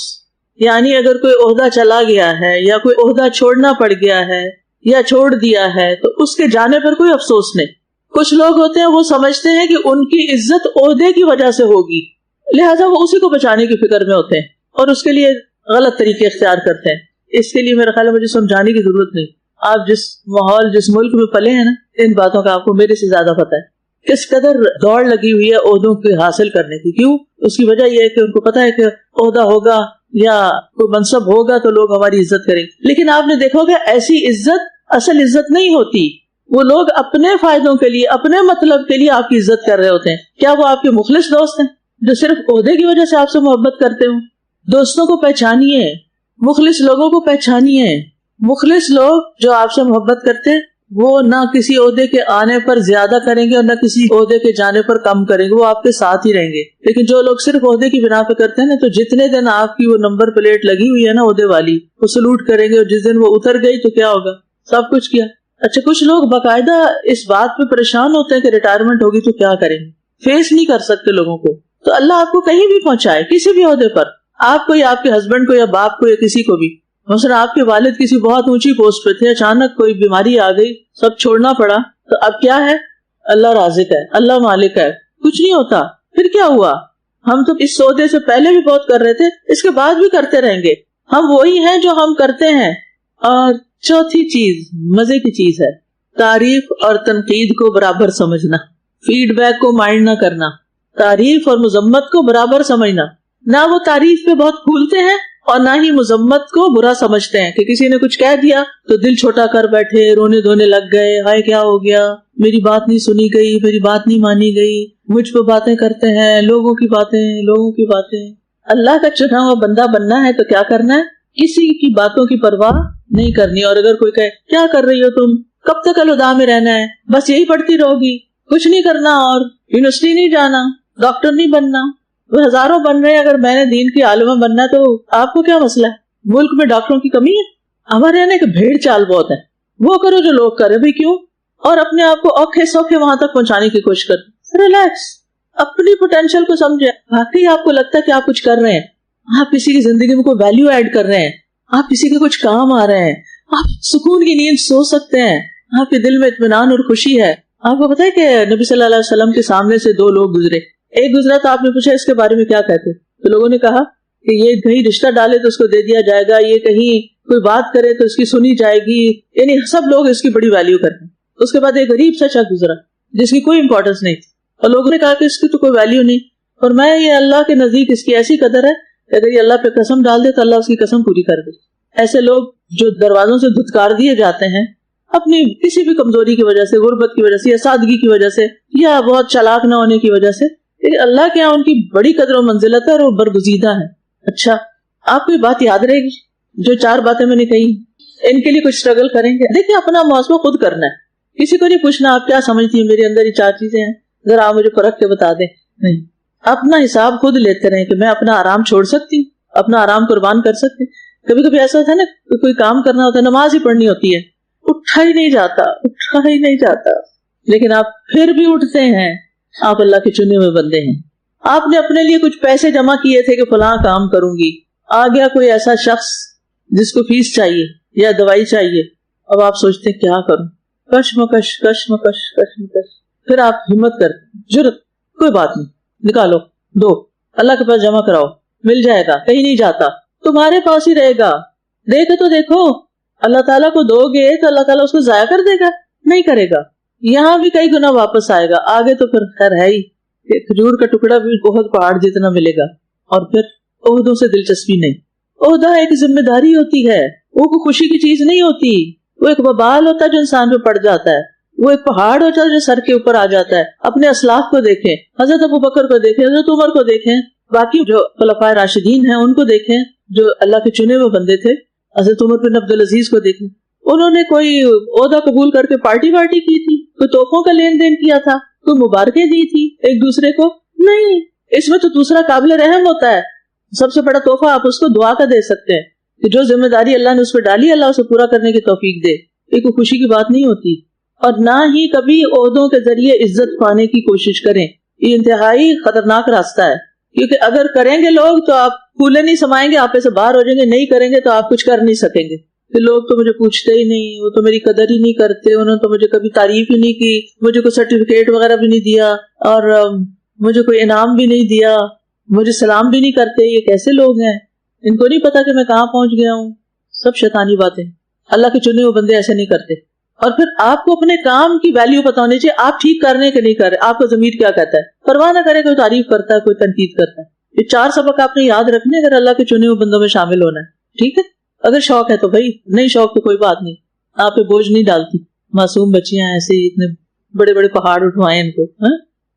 یعنی اگر کوئی عہدہ چلا گیا ہے یا کوئی عہدہ چھوڑنا پڑ گیا ہے یا چھوڑ دیا ہے تو اس کے جانے پر کوئی افسوس نہیں. کچھ لوگ ہوتے ہیں وہ سمجھتے ہیں کہ ان کی عزت عہدے کی وجہ سے ہوگی, لہٰذا وہ اسی کو بچانے کی فکر میں ہوتے ہیں اور اس کے لیے غلط طریقے اختیار کرتے ہیں. اس کے لیے میرا خیال ہے مجھے سمجھانے کی ضرورت نہیں. آپ جس ماحول, جس ملک میں پلے ہیں نا, ان باتوں کا آپ کو میرے سے زیادہ پتہ ہے. کس قدر دوڑ لگی ہوئی ہے عہدوں کے حاصل کرنے کی. کیوں؟ اس کی وجہ یہ ہے کہ ان کو پتا ہے کہ عہدہ ہوگا یا کوئی منصب ہوگا تو لوگ ہماری عزت کریں. لیکن آپ نے دیکھو گے ایسی عزت اصل عزت نہیں ہوتی. وہ لوگ اپنے فائدوں کے لیے, اپنے مطلب کے لیے آپ کی عزت کر رہے ہوتے ہیں. کیا وہ آپ کے مخلص دوست ہیں جو صرف عہدے کی وجہ سے آپ سے محبت کرتے ہوں؟ دوستوں کو پہچانیے, مخلص لوگوں کو پہچانیے. مخلص لوگ جو آپ سے محبت کرتے ہیں وہ نہ کسی عہدے کے آنے پر زیادہ کریں گے اور نہ کسی عہدے کے جانے پر کم کریں گے, وہ آپ کے ساتھ ہی رہیں گے. لیکن جو لوگ صرف عہدے کی بنا پہ کرتے ہیں نا, تو جتنے دن آپ کی وہ نمبر پلیٹ لگی ہوئی ہے نا عہدے والی, وہ سلوٹ کریں گے, اور جس دن وہ اتر گئی تو کیا ہوگا؟ سب کچھ کیا. اچھا, کچھ لوگ باقاعدہ اس بات پہ پریشان ہوتے ہیں کہ ریٹائرمنٹ ہوگی تو کیا کریں گے, فیس نہیں کر سکتے لوگوں کو. تو اللہ آپ کو کہیں بھی پہنچائے, کسی بھی عہدے پر, آپ کو یا آپ کے ہسبینڈ کو یا باپ کو یا کسی کو بھی. مثلا آپ کے والد کسی بہت اونچی پوسٹ پہ تھے, اچانک کوئی بیماری آ گئی, سب چھوڑنا پڑا, تو اب کیا ہے؟ اللہ رازق ہے, اللہ مالک ہے, کچھ نہیں ہوتا. پھر کیا ہوا؟ ہم تو اس عہدے سے پہلے بھی بہت کر رہے تھے, اس کے بعد بھی کرتے رہیں گے. ہم وہی ہیں جو ہم کرتے ہیں. اور چوتھی چیز مزے کی چیز ہے, تعریف اور تنقید کو برابر سمجھنا, فیڈ بیک کو مائنڈ نہ کرنا, تعریف اور مذمت کو برابر سمجھنا. نہ وہ تعریف پہ بہت پھولتے ہیں اور نہ ہی مذمت کو برا سمجھتے ہیں, کہ کسی نے کچھ کہہ دیا تو دل چھوٹا کر بیٹھے, رونے دھونے لگ گئے, ہائے کیا ہو گیا, میری بات نہیں سنی گئی, میری بات نہیں مانی گئی, مجھ پہ باتیں کرتے ہیں, لوگوں کی باتیں. اللہ کا چنا ہوا بندہ بننا ہے تو کیا کرنا ہے؟ کسی کی باتوں کی پرواہ نہیں کرنی. اور اگر کوئی کہے کیا کر رہی ہو تم, کب تک الہدا میں رہنا ہے, بس یہی پڑھتی رہو گی, کچھ نہیں کرنا, اور یونیورسٹی نہیں جانا, ڈاکٹر نہیں بننا, وہ ہزاروں بن رہے ہیں, اگر میں نے دین کی عالمہ بننا ہے تو آپ کو کیا مسئلہ ہے؟ ملک میں ڈاکٹروں کی کمی ہے؟ ہمارے یہاں ایک بھیڑ چال بہت ہے, وہ کرو جو لوگ کرے بھی کیوں, اور اپنے آپ کو اوکھے سوکھے وہاں تک پہنچانے کی کوشش کر. ریلیکس, اپنی پوٹینشیل کو سمجھے. واقعی آپ کو لگتا ہے کہ آپ کچھ کر رہے ہیں, آپ کسی کی زندگی میں کوئی ویلیو ایڈ کر رہے ہیں, آپ کسی کے کچھ کام آ رہے ہیں, آپ سکون کی نیند سو سکتے ہیں, آپ کے دل میں اطمینان اور خوشی ہے. آپ کو پتا ہے کہ نبی صلی اللہ علیہ وسلم کے سامنے سے 2 لوگ گزرے. ایک گزرا تو آپ نے پوچھا اس کے بارے میں کیا کہتے, تو لوگوں نے کہا کہ یہ کہیں رشتہ ڈالے تو اس کو دے دیا جائے گا, یہ کہیں کوئی بات کرے تو اس کی سنی جائے گی, یعنی سب لوگ اس کی بڑی ویلیو کرتے ہیں. اس کے بعد ایک غریب سا شخص گزرا جس کی کوئی امپورٹنس نہیں تھی, اور لوگوں نے کہا کہ اس کی تو کوئی ویلیو نہیں, اور میں یہ اللہ کے نزدیک اس کی ایسی قدر ہے کہ اگر یہ اللہ پہ قسم ڈال دے تو اللہ اس کی قسم پوری کر دے. ایسے لوگ جو دروازوں سے دھتکار دیے جاتے ہیں اپنی کسی بھی کمزوری کی وجہ سے, غربت کی وجہ سے, یا سادگی کی وجہ سے, یا بہت چالاک نہ ہونے کی وجہ سے, اللہ کے یہاں ان کی بڑی قدر و منزلت ہے اور وہ برگزیدہ ہے. اچھا, آپ کو یہ بات یاد رہے گی جو 4 باتیں میں نے کہی, ان کے لیے کچھ اسٹرگل کریں گے. دیکھیں, اپنا محاسبہ خود کرنا ہے, کسی کو نہیں پوچھنا آپ کیا سمجھتی ہیں, میرے اندر یہ 4 چیزیں ہیں, ذرا آپ مجھے پرکھ کے بتا دیں. نہیں, اپنا حساب خود لیتے رہیں کہ میں اپنا آرام چھوڑ سکتی ہوں, اپنا آرام قربان کر سکتی. کبھی کبھی ایسا ہوتا ہے نا, کوئی کام کرنا ہوتا ہے, نماز ہی پڑھنی ہوتی ہے, اٹھا ہی نہیں جاتا, لیکن آپ پھر بھی اٹھتے ہیں. آپ اللہ کے چنے ہوئے بندے ہیں. آپ نے اپنے لیے کچھ پیسے جمع کیے تھے کہ فلاں کام کروں گی, آ گیا کوئی ایسا شخص جس کو فیس چاہیے یا دوائی چاہیے, اب آپ سوچتے ہیں کیا کروں, کشمکش. پھر آپ ہمت کرتے, جرت, کوئی بات نہیں, نکالو, دو, اللہ کے پاس جمع کراؤ, مل جائے گا, کہیں نہیں جاتا, تمہارے پاس ہی رہے گا. دیکھو اللہ تعالیٰ کو دو گے تو اللہ تعالیٰ اس کو ضائع کر دے گا؟ نہیں کرے گا. یہاں بھی کئی گنا واپس آئے گا, آگے تو پھر خیر ہے ہی, کھجور کا ٹکڑا بھی بہت پہاڑ جتنا ملے گا. اور پھر عہدوں سے دلچسپی نہیں. عہدہ ایک ذمہ داری ہوتی ہے, وہ کوئی خوشی کی چیز نہیں ہوتی, وہ ایک وبال ہوتا ہے جو انسان پہ پڑ جاتا ہے, وہ ایک پہاڑ ہوتا ہے جو سر کے اوپر آ جاتا ہے. اپنے اسلاف کو دیکھیں, حضرت ابوبکر کو دیکھیں, حضرت عمر کو دیکھیں, باقی جو خلفائے راشدین ہیں ان کو دیکھیں جو اللہ کے چنے ہوئے بندے تھے. حضرت عمر بن عبدالعزیز کو دیکھیں, انہوں نے کوئی عہدہ قبول کر کے پارٹی کی تھی, کوئی تحفوں کا لین دین کیا تھا, کوئی مبارکیں دی تھی ایک دوسرے کو؟ نہیں. اس میں تو دوسرا قابل رحم ہوتا ہے. سب سے بڑا تحفہ آپ اس کو دعا کا دے سکتے ہیں کہ جو ذمہ داری اللہ نے اس پہ ڈالی اللہ اسے پورا کرنے کی توفیق دے. یہ کوئی خوشی کی بات نہیں ہوتی. اور نہ ہی کبھی عہدوں کے ذریعے عزت پانے کی کوشش کریں, یہ انتہائی خطرناک راستہ ہے. کیونکہ اگر کریں گے لوگ تو آپ پھولے نہیں سمائیں گے, آپ سے باہر ہو جائیں گے. نہیں کریں گے تو آپ کچھ کر نہیں سکیں گے. کہ لوگ تو مجھے پوچھتے ہی نہیں, وہ تو میری قدر ہی نہیں کرتے, انہوں نے تو مجھے کبھی تعریف ہی نہیں کی, مجھے کوئی سرٹیفکیٹ وغیرہ بھی نہیں دیا, اور مجھے کوئی انعام بھی نہیں دیا, مجھے سلام بھی نہیں کرتے. یہ کیسے لوگ ہیں, ان کو نہیں پتا کہ میں کہاں پہنچ گیا ہوں. سب شیطانی باتیں. اللہ کے چنے ہوئے بندے ایسے نہیں کرتے. اور پھر آپ کو اپنے کام کی ویلیو پتا ہونی چاہیے, آپ ٹھیک کرنے کے نہیں کر رہے, آپ کا ضمیر کیا کہتا ہے. پرواہ نہ کرے, کوئی تعریف کرتا ہے, کوئی تنقید کرتا ہے. یہ 4 سبق آپ نے یاد رکھنے اگر اللہ کے چنے ہوئے بندوں میں شامل ہونا ہے. ٹھیک ہے, اگر شوق ہے تو بھائی, نہیں شوق تو کوئی بات نہیں, آپ پہ بوجھ نہیں ڈالتی. معصوم بچیاں ایسے ہی اتنے بڑے بڑے پہاڑ اٹھوائیں ان کو,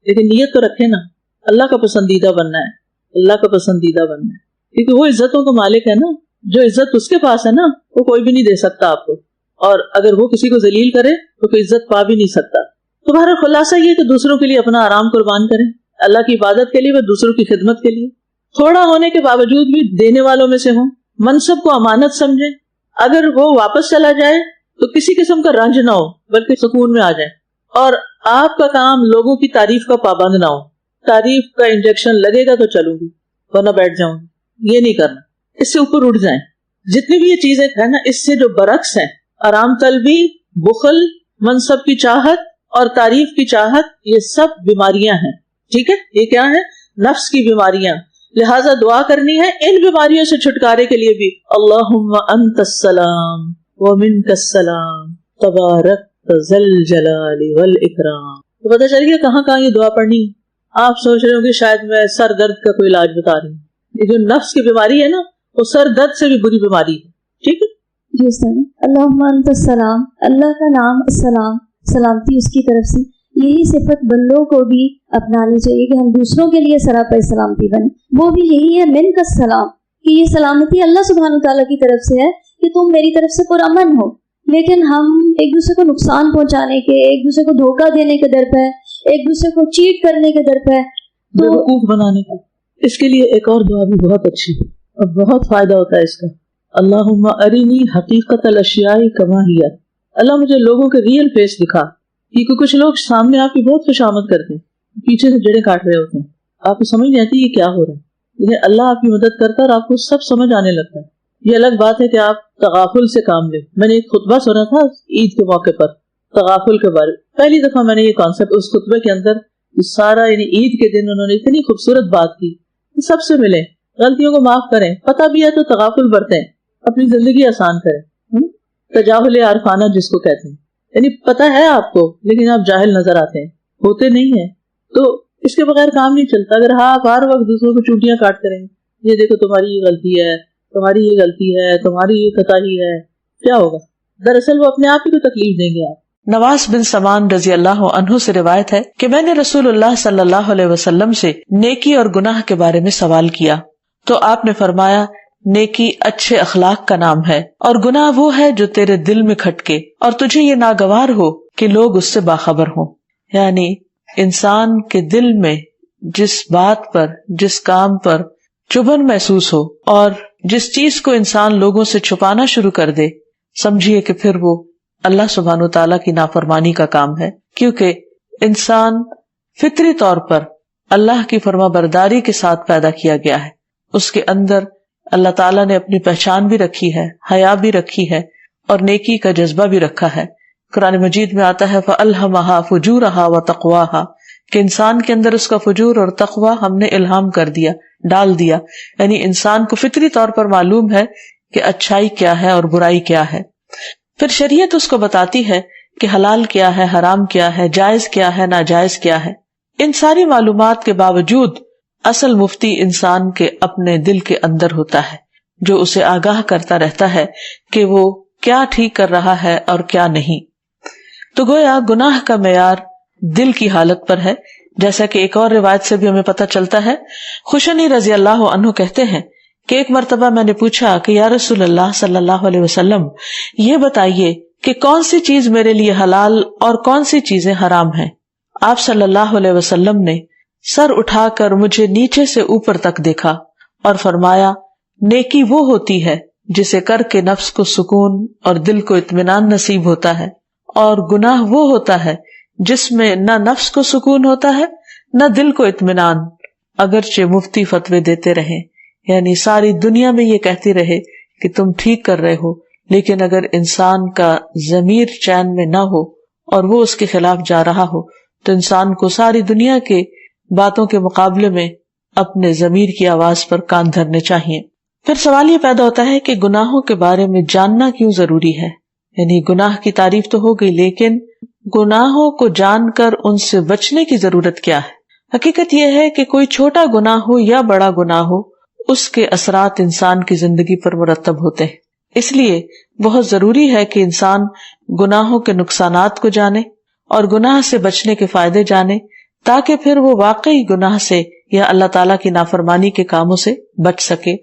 لیکن نیت تو رکھے نا, اللہ کا پسندیدہ بننا ہے, اللہ کا پسندیدہ بننا ہے. کیونکہ وہ عزتوں کا مالک ہے نا, جو عزت اس کے پاس ہے نا وہ کوئی بھی نہیں دے سکتا آپ کو, اور اگر وہ کسی کو ذلیل کرے تو کوئی عزت پا بھی نہیں سکتا. تمہارا خلاصہ یہ کہ دوسروں کے لیے اپنا آرام قربان کریں, اللہ کی عبادت کے لیے و دوسروں کی خدمت کے لیے. تھوڑا ہونے کے باوجود بھی دینے والوں میں سے ہوں. منصب کو امانت سمجھیں, اگر وہ واپس چلا جائے تو کسی قسم کا رنج نہ ہو بلکہ سکون میں آ جائیں. اور آپ کا کام لوگوں کی تعریف کا پابند نہ ہو. تعریف کا انجیکشن لگے گا تو چلوں گی, ورنہ بیٹھ جاؤں گی, یہ نہیں کرنا. اس سے اوپر اٹھ جائیں. جتنی بھی یہ چیزیں ہیں نا, اس سے جو برعکس ہیں, آرام طلبی, بخل, منصب کی چاہت اور تعریف کی چاہت, یہ سب بیماریاں ہیں. ٹھیک ہے, یہ کیا ہے؟ نفس کی بیماریاں. لہٰذا دعا کرنی ہے ان بیماریوں سے چھٹکارے کے لیے بھی, اللہم انت السلام ومنک السلام تبارک ذل جلال والاکرام. تو پتہ چل گیا کہاں کہاں یہ دعا پڑھنی ہے. آپ سوچ رہے ہوں گے شاید میں سر درد کا کوئی علاج بتا رہی ہوں. یہ جو نفس کی بیماری ہے نا, وہ سر درد سے بھی بری بیماری ہے. ٹھیک ہے جی سر. اللہم انت السلام, اللہ کا نام السلام, سلامتی اس کی طرف سے. یہی صفت بندوں کو بھی اپنانی چاہیے کہ ہم دوسروں کے لیے سراپا سلامتی بنیں. وہ بھی یہی ہے من کا سلام، کہ یہ سلامتی اللہ سبحانہ تعالیٰ کی طرف سے ہے کہ تم میری طرف سے پرامن ہو. لیکن ہم ایک دوسرے کو نقصان پہنچانے کے، ایک دوسرے کو دھوکہ دینے کے در پہ، ایک دوسرے کو چیٹ کرنے کے در پہ، بیوقوف بنانے کا. اس کے لیے ایک اور دعا بھی بہت اچھی ہے اور بہت فائدہ ہوتا ہے اس کا. اللہم ارینی حقیقت الاشیاء کما ہی، اللہ مجھے لوگوں کے ریئل فیس دکھا. کیونکہ کچھ لوگ سامنے آپ کی بہت خوشامد کرتے ہیں، پیچھے سے جڑیں کاٹ رہے ہوتے ہیں، آپ کو سمجھ نہیں آتی یہ کیا ہو رہا ہے. لیکن اللہ آپ کی مدد کرتا ہے اور آپ کو سب سمجھ آنے لگتا ہے. یہ الگ بات ہے کہ آپ تغافل سے کام لیں. میں نے ایک خطبہ سنا تھا عید کے موقع پر تغافل کے بارے. پہلی دفعہ میں نے یہ کانسیپٹ اس خطبے کے اندر سارا، یعنی عید کے دن انہوں نے اتنی خوبصورت بات کی، سب سے ملیں، غلطیوں کو معاف کریں، پتہ بھی ہے تو تغافل برتیں، اپنی زندگی آسان کریں. تجاہل عارفانہ جس کو کہتے ہیں، یعنی پتہ ہے آپ کو لیکن آپ جاہل نظر آتے ہیں، ہوتے نہیں ہیں. تو اس کے بغیر کام نہیں چلتا. اگر آپ ہر وقت دوسروں کو چوٹیاں کاٹ کریں، یہ دیکھو تمہاری یہ غلطی ہے، تمہاری یہ غلطی ہے، تمہاری یہ کوتاہی ہے، کیا ہوگا؟ دراصل وہ اپنے آپ ہی کو تکلیف دیں گے. آپ نواز بن سمان رضی اللہ عنہ سے روایت ہے کہ میں نے رسول اللہ صلی اللہ علیہ وسلم سے نیکی اور گناہ کے بارے میں سوال کیا تو آپ نے فرمایا نیکی اچھے اخلاق کا نام ہے اور گناہ وہ ہے جو تیرے دل میں کھٹکے اور تجھے یہ ناگوار ہو کہ لوگ اس سے باخبر ہوں. یعنی انسان کے دل میں جس بات پر، جس کام پر چبھن محسوس ہو اور جس چیز کو انسان لوگوں سے چھپانا شروع کر دے، سمجھیے کہ پھر وہ اللہ سبحانہ تعالیٰ کی نافرمانی کا کام ہے. کیونکہ انسان فطری طور پر اللہ کی فرما برداری کے ساتھ پیدا کیا گیا ہے. اس کے اندر اللہ تعالیٰ نے اپنی پہچان بھی رکھی ہے، حیا بھی رکھی ہے اور نیکی کا جذبہ بھی رکھا ہے. قرآن مجید میں آتا ہے فَأَلْهَمَهَا فُجُورَهَا وَتَقْوَاهَا کہ انسان کے اندر اس کا فجور اور تقوی ہم نے الہام کر دیا، ڈال دیا. یعنی انسان کو فطری طور پر معلوم ہے کہ اچھائی کیا ہے اور برائی کیا ہے. پھر شریعت اس کو بتاتی ہے کہ حلال کیا ہے، حرام کیا ہے، جائز کیا ہے، ناجائز کیا ہے. ان ساری معلومات کے باوجود اصل مفتی انسان کے اپنے دل کے اندر ہوتا ہے، جو اسے آگاہ کرتا رہتا ہے کہ وہ کیا ٹھیک کر رہا ہے اور کیا نہیں. تو گویا گناہ کا معیار دل کی حالت پر ہے. جیسا کہ ایک اور روایت سے بھی ہمیں پتہ چلتا ہے، خوشنی رضی اللہ عنہ کہتے ہیں کہ ایک مرتبہ میں نے پوچھا کہ یا رسول اللہ صلی اللہ علیہ وسلم یہ بتائیے کہ کون سی چیز میرے لیے حلال اور کون سی چیزیں حرام ہیں. آپ صلی اللہ علیہ وسلم نے سر اٹھا کر مجھے نیچے سے اوپر تک دیکھا اور فرمایا نیکی وہ ہوتی ہے جسے کر کے نفس کو سکون اور دل کو اطمینان نصیب ہوتا ہے، اور گناہ وہ ہوتا ہے جس میں نہ نفس کو سکون ہوتا ہے نہ دل کو اطمینان، اگرچہ مفتی فتوے دیتے رہیں. یعنی ساری دنیا میں یہ کہتی رہے کہ تم ٹھیک کر رہے ہو، لیکن اگر انسان کا ضمیر چین میں نہ ہو اور وہ اس کے خلاف جا رہا ہو تو انسان کو ساری دنیا کے باتوں کے مقابلے میں اپنے ضمیر کی آواز پر کان دھرنے چاہیے. پھر سوال یہ پیدا ہوتا ہے کہ گناہوں کے بارے میں جاننا کیوں ضروری ہے. یعنی گناہ کی تعریف تو ہو گئی، لیکن گناہوں کو جان کر ان سے بچنے کی ضرورت کیا ہے. حقیقت یہ ہے کہ کوئی چھوٹا گناہ ہو یا بڑا گناہ ہو، اس کے اثرات انسان کی زندگی پر مرتب ہوتے ہیں. اس لیے بہت ضروری ہے کہ انسان گناہوں کے نقصانات کو جانے اور گناہ سے بچنے کے فائدے جانے، تاکہ پھر وہ واقعی گناہ سے یا اللہ تعالیٰ کی نافرمانی کے کاموں سے بچ سکے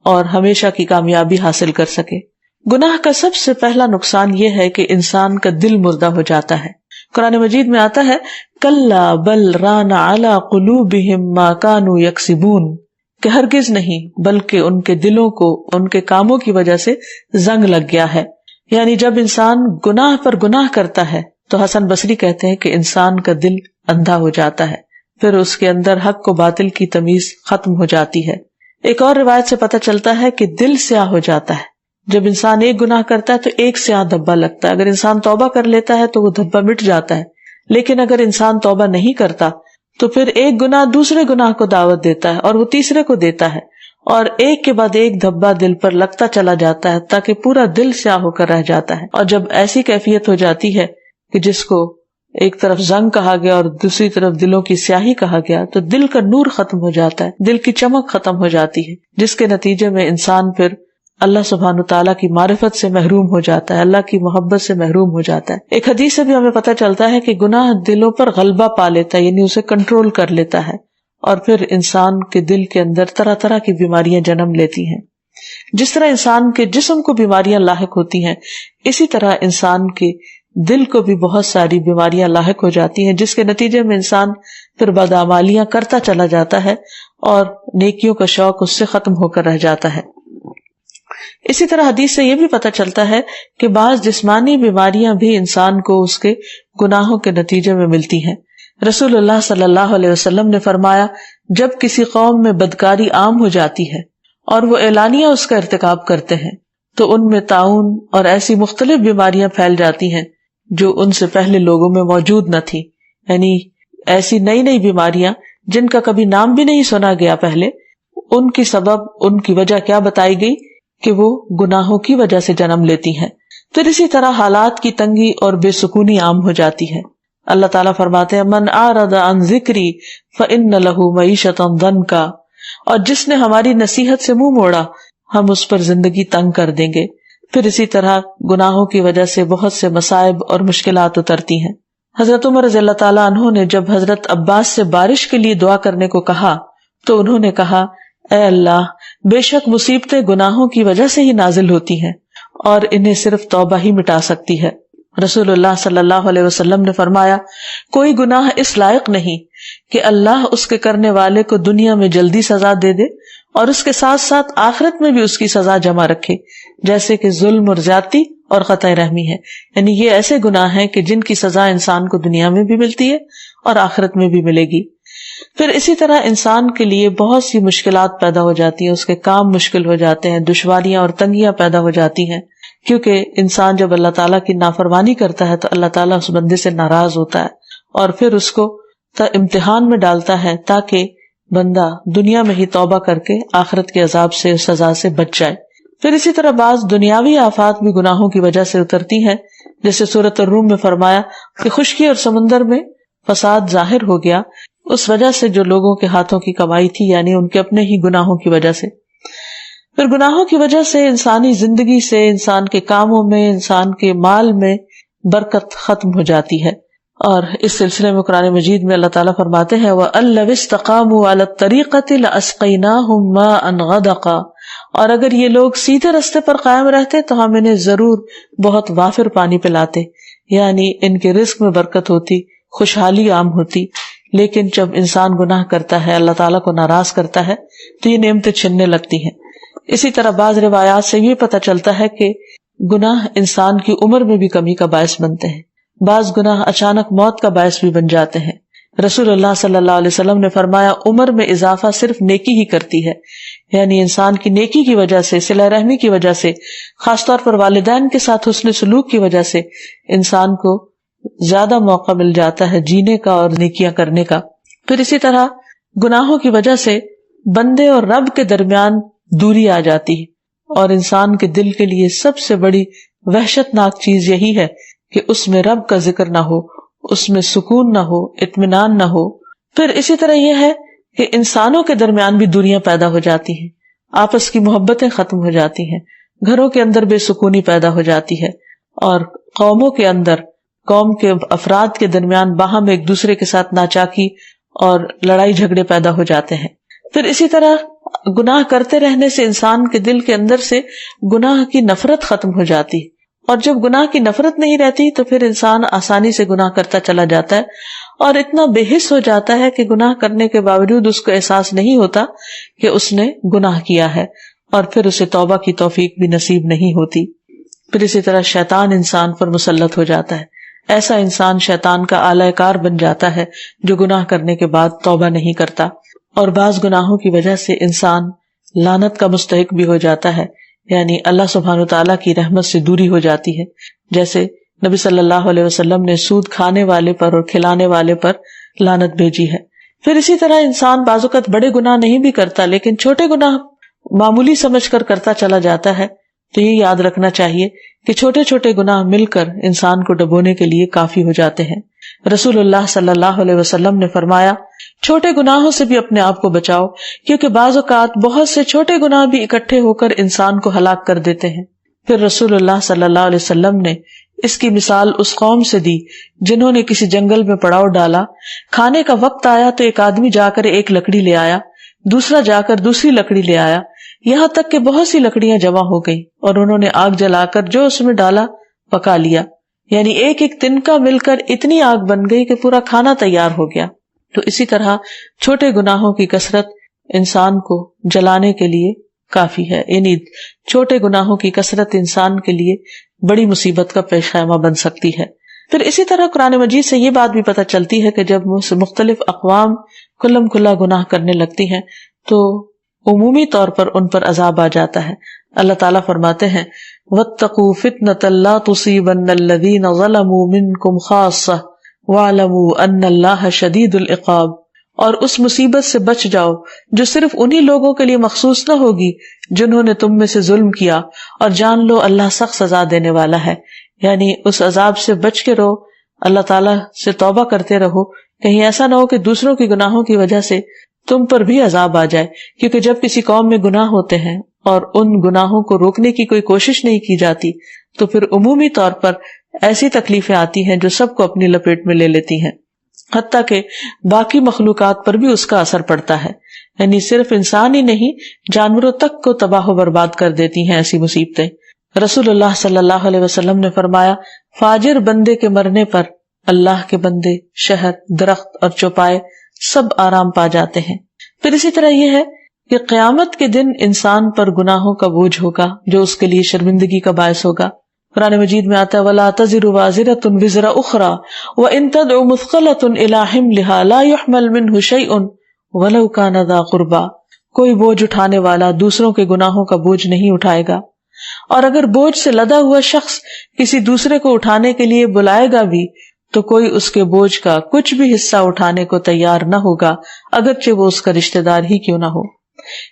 اور ہمیشہ کی کامیابی حاصل کر سکے. گناہ کا سب سے پہلا نقصان یہ ہے کہ انسان کا دل مردہ ہو جاتا ہے. قرآن مجید میں آتا ہے کلا بل ران علی قلوبہم ما کانوا یکسبون کہ ہرگز نہیں بلکہ ان کے دلوں کو ان کے کاموں کی وجہ سے زنگ لگ گیا ہے. یعنی جب انسان گناہ پر گناہ کرتا ہے تو حسن بصری کہتے ہیں کہ انسان کا دل اندھا ہو جاتا ہے، پھر اس کے اندر حق و باطل کی تمیز ختم ہو جاتی ہے. ایک اور روایت سے پتہ چلتا ہے کہ دل سیاہ ہو جاتا ہے. جب انسان ایک گناہ کرتا ہے تو ایک سیاہ دھبا لگتا ہے. اگر انسان توبہ کر لیتا ہے تو وہ دھبا مٹ جاتا ہے، لیکن اگر انسان توبہ نہیں کرتا تو پھر ایک گناہ دوسرے گناہ کو دعوت دیتا ہے اور وہ تیسرے کو دیتا ہے، اور ایک کے بعد ایک دھبا دل پر لگتا چلا جاتا ہے تاکہ پورا دل سیاہ ہو کر رہ جاتا ہے. اور جب ایسی کیفیت ہو جاتی ہے کہ جس کو ایک طرف زنگ کہا گیا اور دوسری طرف دلوں کی سیاہی کہا گیا، تو دل کا نور ختم ہو جاتا ہے، دل کی چمک ختم ہو جاتی ہے، جس کے نتیجے میں انسان پھر اللہ سبحانہ تعالیٰ کی معرفت سے محروم ہو جاتا ہے، اللہ کی محبت سے محروم ہو جاتا ہے۔ ایک حدیث سے بھی ہمیں پتہ چلتا ہے کہ گناہ دلوں پر غلبہ پا لیتا ہے، یعنی اسے کنٹرول کر لیتا ہے، اور پھر انسان کے دل کے اندر طرح طرح کی بیماریاں جنم لیتی ہیں۔ جس طرح انسان کے جسم کو بیماریاں لاحق ہوتی ہیں، اسی طرح انسان کے دل کو بھی بہت ساری بیماریاں لاحق ہو جاتی ہیں، جس کے نتیجے میں انسان پھر بدعمالیاں کرتا چلا جاتا ہے اور نیکیوں کا شوق اس سے ختم ہو کر رہ جاتا ہے۔ اسی طرح حدیث سے یہ بھی پتہ چلتا ہے کہ بعض جسمانی بیماریاں بھی انسان کو اس کے گناہوں کے نتیجے میں ملتی ہیں۔ رسول اللہ صلی اللہ علیہ وسلم نے فرمایا، جب کسی قوم میں بدکاری عام ہو جاتی ہے اور وہ اعلانیہ اس کا ارتکاب کرتے ہیں تو ان میں طاعون اور ایسی مختلف بیماریاں پھیل جاتی ہیں جو ان سے پہلے لوگوں میں موجود نہ تھی، یعنی ایسی نئی نئی بیماریاں جن کا کبھی نام بھی نہیں سنا گیا پہلے، ان کی سبب، ان کی وجہ کیا بتائی گئی کہ وہ گناہوں کی وجہ سے جنم لیتی ہیں۔ پھر اسی طرح حالات کی تنگی اور بے سکونی عام ہو جاتی ہے۔ اللہ تعالیٰ فرماتے ہیں، من اعرض عن ذکری فإن له معیشۃ ضنکا، اور جس نے ہماری نصیحت سے منہ موڑا ہم اس پر زندگی تنگ کر دیں گے۔ پھر اسی طرح گناہوں کی وجہ سے بہت سے مصائب اور مشکلات اترتی ہیں۔ حضرت عمر رضی اللہ تعالیٰ عنہ نے جب حضرت عباس سے بارش کے لیے دعا کرنے کو کہا تو انہوں نے کہا، اے اللہ، بے شک مصیبتیں گناہوں کی وجہ سے ہی نازل ہوتی ہیں اور انہیں صرف توبہ ہی مٹا سکتی ہے۔ رسول اللہ صلی اللہ علیہ وسلم نے فرمایا، کوئی گناہ اس لائق نہیں کہ اللہ اس کے کرنے والے کو دنیا میں جلدی سزا دے دے اور اس کے ساتھ ساتھ آخرت میں بھی اس کی سزا جمع رکھے، جیسے کہ ظلم اور زیادتی اور قطع رحمی ہے۔ یعنی یہ ایسے گناہ ہیں کہ جن کی سزا انسان کو دنیا میں بھی ملتی ہے اور آخرت میں بھی ملے گی۔ پھر اسی طرح انسان کے لیے بہت سی مشکلات پیدا ہو جاتی ہیں، اس کے کام مشکل ہو جاتے ہیں، دشواریاں اور تنگیاں پیدا ہو جاتی ہیں، کیونکہ انسان جب اللہ تعالیٰ کی نافرمانی کرتا ہے تو اللہ تعالیٰ اس بندے سے ناراض ہوتا ہے اور پھر اس کو امتحان میں ڈالتا ہے تاکہ بندہ دنیا میں ہی توبہ کر کے آخرت کے عذاب سے، سزا سے بچ جائے۔ پھر اسی طرح بعض دنیاوی آفات بھی گناہوں کی وجہ سے اترتی ہیں، جیسے سورۃ الروم میں فرمایا کہ خشکی اور سمندر میں فساد ظاہر ہو گیا اس وجہ سے جو لوگوں کے ہاتھوں کی کمائی تھی، یعنی ان کے اپنے ہی گناہوں کی وجہ سے۔ پھر گناہوں کی وجہ سے انسانی زندگی سے، انسان کے کاموں میں، انسان کے مال میں برکت ختم ہو جاتی ہے۔ اور اس سلسلے میں قرآن مجید میں اللہ تعالیٰ فرماتے ہیں، وَأَن لَوِ اسْتَقَامُوا عَلَى الطَّرِيقَةِ لَأَسْقَيْنَاهُمْ مَاءً غَدَقًا، اور اگر یہ لوگ سیدھے رستے پر قائم رہتے تو ہم انہیں ضرور بہت وافر پانی پلاتے، یعنی ان کے رزق میں برکت ہوتی، خوشحالی عام ہوتی۔ لیکن جب انسان گناہ کرتا ہے، اللہ تعالیٰ کو ناراض کرتا ہے تو یہ نعمتیں چھننے لگتی ہیں۔ اسی طرح بعض روایات سے یہ پتہ چلتا ہے کہ گناہ انسان کی عمر میں بھی کمی کا باعث بنتے ہیں، بعض گناہ اچانک موت کا باعث بھی بن جاتے ہیں۔ رسول اللہ صلی اللہ علیہ وسلم نے فرمایا، عمر میں اضافہ صرف نیکی ہی کرتی ہے، یعنی انسان کی نیکی کی وجہ سے، صلہ رحمی کی وجہ سے، خاص طور پر والدین کے ساتھ حسن سلوک کی وجہ سے انسان کو زیادہ موقع مل جاتا ہے جینے کا اور نیکیاں کرنے کا۔ پھر اسی طرح گناہوں کی وجہ سے بندے اور رب کے درمیان دوری آ جاتی ہے، اور انسان کے دل کے لیے سب سے بڑی وحشت ناک چیز یہی ہے کہ اس میں رب کا ذکر نہ ہو، اس میں سکون نہ ہو، اطمینان نہ ہو۔ پھر اسی طرح یہ ہے کہ انسانوں کے درمیان بھی دوریاں پیدا ہو جاتی ہیں، آپس کی محبتیں ختم ہو جاتی ہیں، گھروں کے اندر بے سکونی پیدا ہو جاتی ہے، اور قوموں کے اندر، قوم کے افراد کے درمیان باہم ایک دوسرے کے ساتھ ناچاکی اور لڑائی جھگڑے پیدا ہو جاتے ہیں۔ پھر اسی طرح گناہ کرتے رہنے سے انسان کے دل کے اندر سے گناہ کی نفرت ختم ہو جاتی ہے، اور جب گناہ کی نفرت نہیں رہتی تو پھر انسان آسانی سے گناہ کرتا چلا جاتا ہے اور اتنا بے حس ہو جاتا ہے کہ گناہ کرنے کے باوجود اس کو احساس نہیں ہوتا کہ اس نے گناہ کیا ہے، اور پھر اسے توبہ کی توفیق بھی نصیب نہیں ہوتی۔ پھر اسی طرح شیطان انسان پر مسلط ہو جاتا ہے، ایسا انسان شیطان کا آلہ کار بن جاتا ہے جو گناہ کرنے کے بعد توبہ نہیں کرتا، اور بعض گناہوں کی وجہ سے انسان لعنت کا مستحق بھی ہو جاتا ہے، یعنی اللہ سبحانہ تعالیٰ کی رحمت سے دوری ہو جاتی ہے، جیسے نبی صلی اللہ علیہ وسلم نے سود کھانے والے پر اور کھلانے والے پر لعنت بھیجی ہے۔ پھر اسی طرح انسان بعض اوقات بڑے گناہ نہیں بھی کرتا لیکن چھوٹے گناہ معمولی سمجھ کر کرتا چلا جاتا ہے تو یہ یاد رکھنا چاہیے کہ چھوٹے چھوٹے گناہ مل کر انسان کو ڈبونے کے لیے کافی ہو جاتے ہیں۔ رسول اللہ صلی اللہ علیہ وسلم نے فرمایا، چھوٹے گناہوں سے بھی اپنے آپ کو بچاؤ، کیونکہ بعض اوقات بہت سے چھوٹے گناہ بھی اکٹھے ہو کر انسان کو ہلاک کر دیتے ہیں۔ پھر رسول اللہ صلی اللہ علیہ وسلم نے اس کی مثال اس قوم سے دی جنہوں نے کسی جنگل میں پڑاؤ ڈالا، کھانے کا وقت آیا تو ایک آدمی جا کر ایک لکڑی لے آیا، دوسرا جا کر دوسری لکڑی لے آیا، یہاں تک کہ بہت سی لکڑیاں جمع ہو گئی اور انہوں نے آگ جلا کر جو اس میں ڈالا پکا لیا، یعنی ایک ایک تنکا مل کر اتنی آگ بن گئی کہ پورا کھانا تیار ہو گیا۔ تو اسی طرح چھوٹے گناہوں کی کثرت انسان کو جلانے کے لیے کافی ہے، یعنی چھوٹے گناہوں کی کثرت انسان کے لیے بڑی مصیبت کا پیش خیمہ بن سکتی ہے۔ پھر اسی طرح قرآن مجید سے یہ بات بھی پتہ چلتی ہے کہ جب مختلف اقوام کھلم کھلا گناہ کرنے لگتی ہیں تو عمومی طور پر ان پر عذاب آ جاتا ہے۔ اللہ تعالیٰ فرماتے ہیں وَاتَّقُوا فِتْنَةً لَا تُصِيبَنَّ الَّذِينَ ظَلَمُوا مِنْكُمْ خَاصَّةً وَاعْلَمُوا أَنَّ اللَّهَ شَدِيدُ الْعِقَابِ، اور اس مصیبت سے بچ جاؤ جو صرف انہی لوگوں کے لیے مخصوص نہ ہوگی جنہوں نے تم میں سے ظلم کیا، اور جان لو اللہ سخت سزا دینے والا ہے۔ یعنی اس عذاب سے بچ کے رہو، اللہ تعالیٰ سے توبہ کرتے رہو، کہیں ایسا نہ ہو کہ دوسروں کے گناہوں کی وجہ سے تم پر بھی عذاب آ جائے، کیونکہ جب کسی قوم میں گناہ ہوتے ہیں اور ان گناہوں کو روکنے کی کوئی کوشش نہیں کی جاتی تو پھر عمومی طور پر ایسی تکلیفیں آتی ہیں جو سب کو اپنی لپیٹ میں لے لیتی ہیں، حتیٰ کہ باقی مخلوقات پر بھی اس کا اثر پڑتا ہے۔ یعنی صرف انسان ہی نہیں، جانوروں تک کو تباہ و برباد کر دیتی ہیں ایسی مصیبتیں۔ رسول اللہ صلی اللہ علیہ وسلم نے فرمایا، فاجر بندے کے مرنے پر اللہ کے بندے، شہر، درخت اور چوپائے سب آرام پا جاتے ہیں۔ پھر اسی طرح یہ ہے کہ قیامت کے دن انسان پر گناہوں کا بوجھ ہوگا جو اس کے لیے شرمندگی کا باعث ہوگا۔ قرآن مجید میں آتا ہے وَلَا تَزِرُ وَازِرَةٌ وِزْرَ أُخْرَى وَإِن تَدْعُ مُثْقَلَةٌ إِلَىٰ حِمْلِهَا لَا يُحْمَلْ مِنْهُ شَيْءٌ وَلَوْ كَانَ ذَا قُرْبَىٰ، کوئی بوجھ اٹھانے والا دوسروں کے گناہوں کا بوجھ نہیں اٹھائے گا، اور اگر بوجھ سے لدا ہوا شخص کسی دوسرے کو اٹھانے کے لیے بلائے گا بھی تو کوئی اس کے بوجھ کا کچھ بھی حصہ اٹھانے کو تیار نہ ہوگا، اگرچہ وہ اس کا رشتہ دار ہی کیوں نہ ہو۔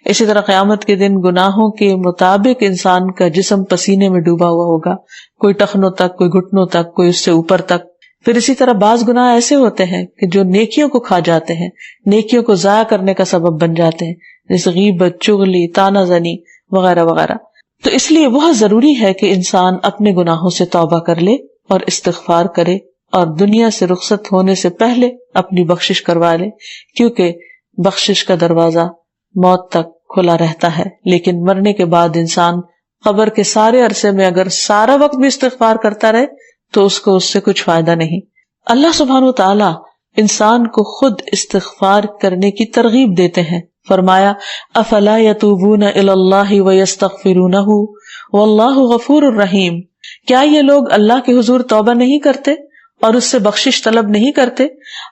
اسی طرح قیامت کے دن گناہوں کے مطابق انسان کا جسم پسینے میں ڈوبا ہوا ہوگا، کوئی ٹخنوں تک، کوئی گھٹنوں تک، کوئی اس سے اوپر تک۔ پھر اسی طرح بعض گناہ ایسے ہوتے ہیں کہ جو نیکیوں کو کھا جاتے ہیں، نیکیوں کو ضائع کرنے کا سبب بن جاتے ہیں، جیسے غیبت، چغلی، طعنہ زنی وغیرہ وغیرہ۔ تو اس لیے بہت ضروری ہے کہ انسان اپنے گناہوں سے توبہ کر لے اور استغفار کرے، اور دنیا سے رخصت ہونے سے پہلے اپنی بخشش کروا لے، کیونکہ بخشش کا دروازہ موت تک کھلا رہتا ہے، لیکن مرنے کے بعد انسان قبر کے سارے عرصے میں اگر سارا وقت بھی استغفار کرتا رہے تو اس کو اس سے کچھ فائدہ نہیں۔ اللہ سبحانہ و تعالی انسان کو خود استغفار کرنے کی ترغیب دیتے ہیں، فرمایا افلا یتوبون الی اللہ ویستغفرونہ واللہ غفور الرحیم، کیا یہ لوگ اللہ کے حضور توبہ نہیں کرتے اور اس سے بخشش طلب نہیں کرتے،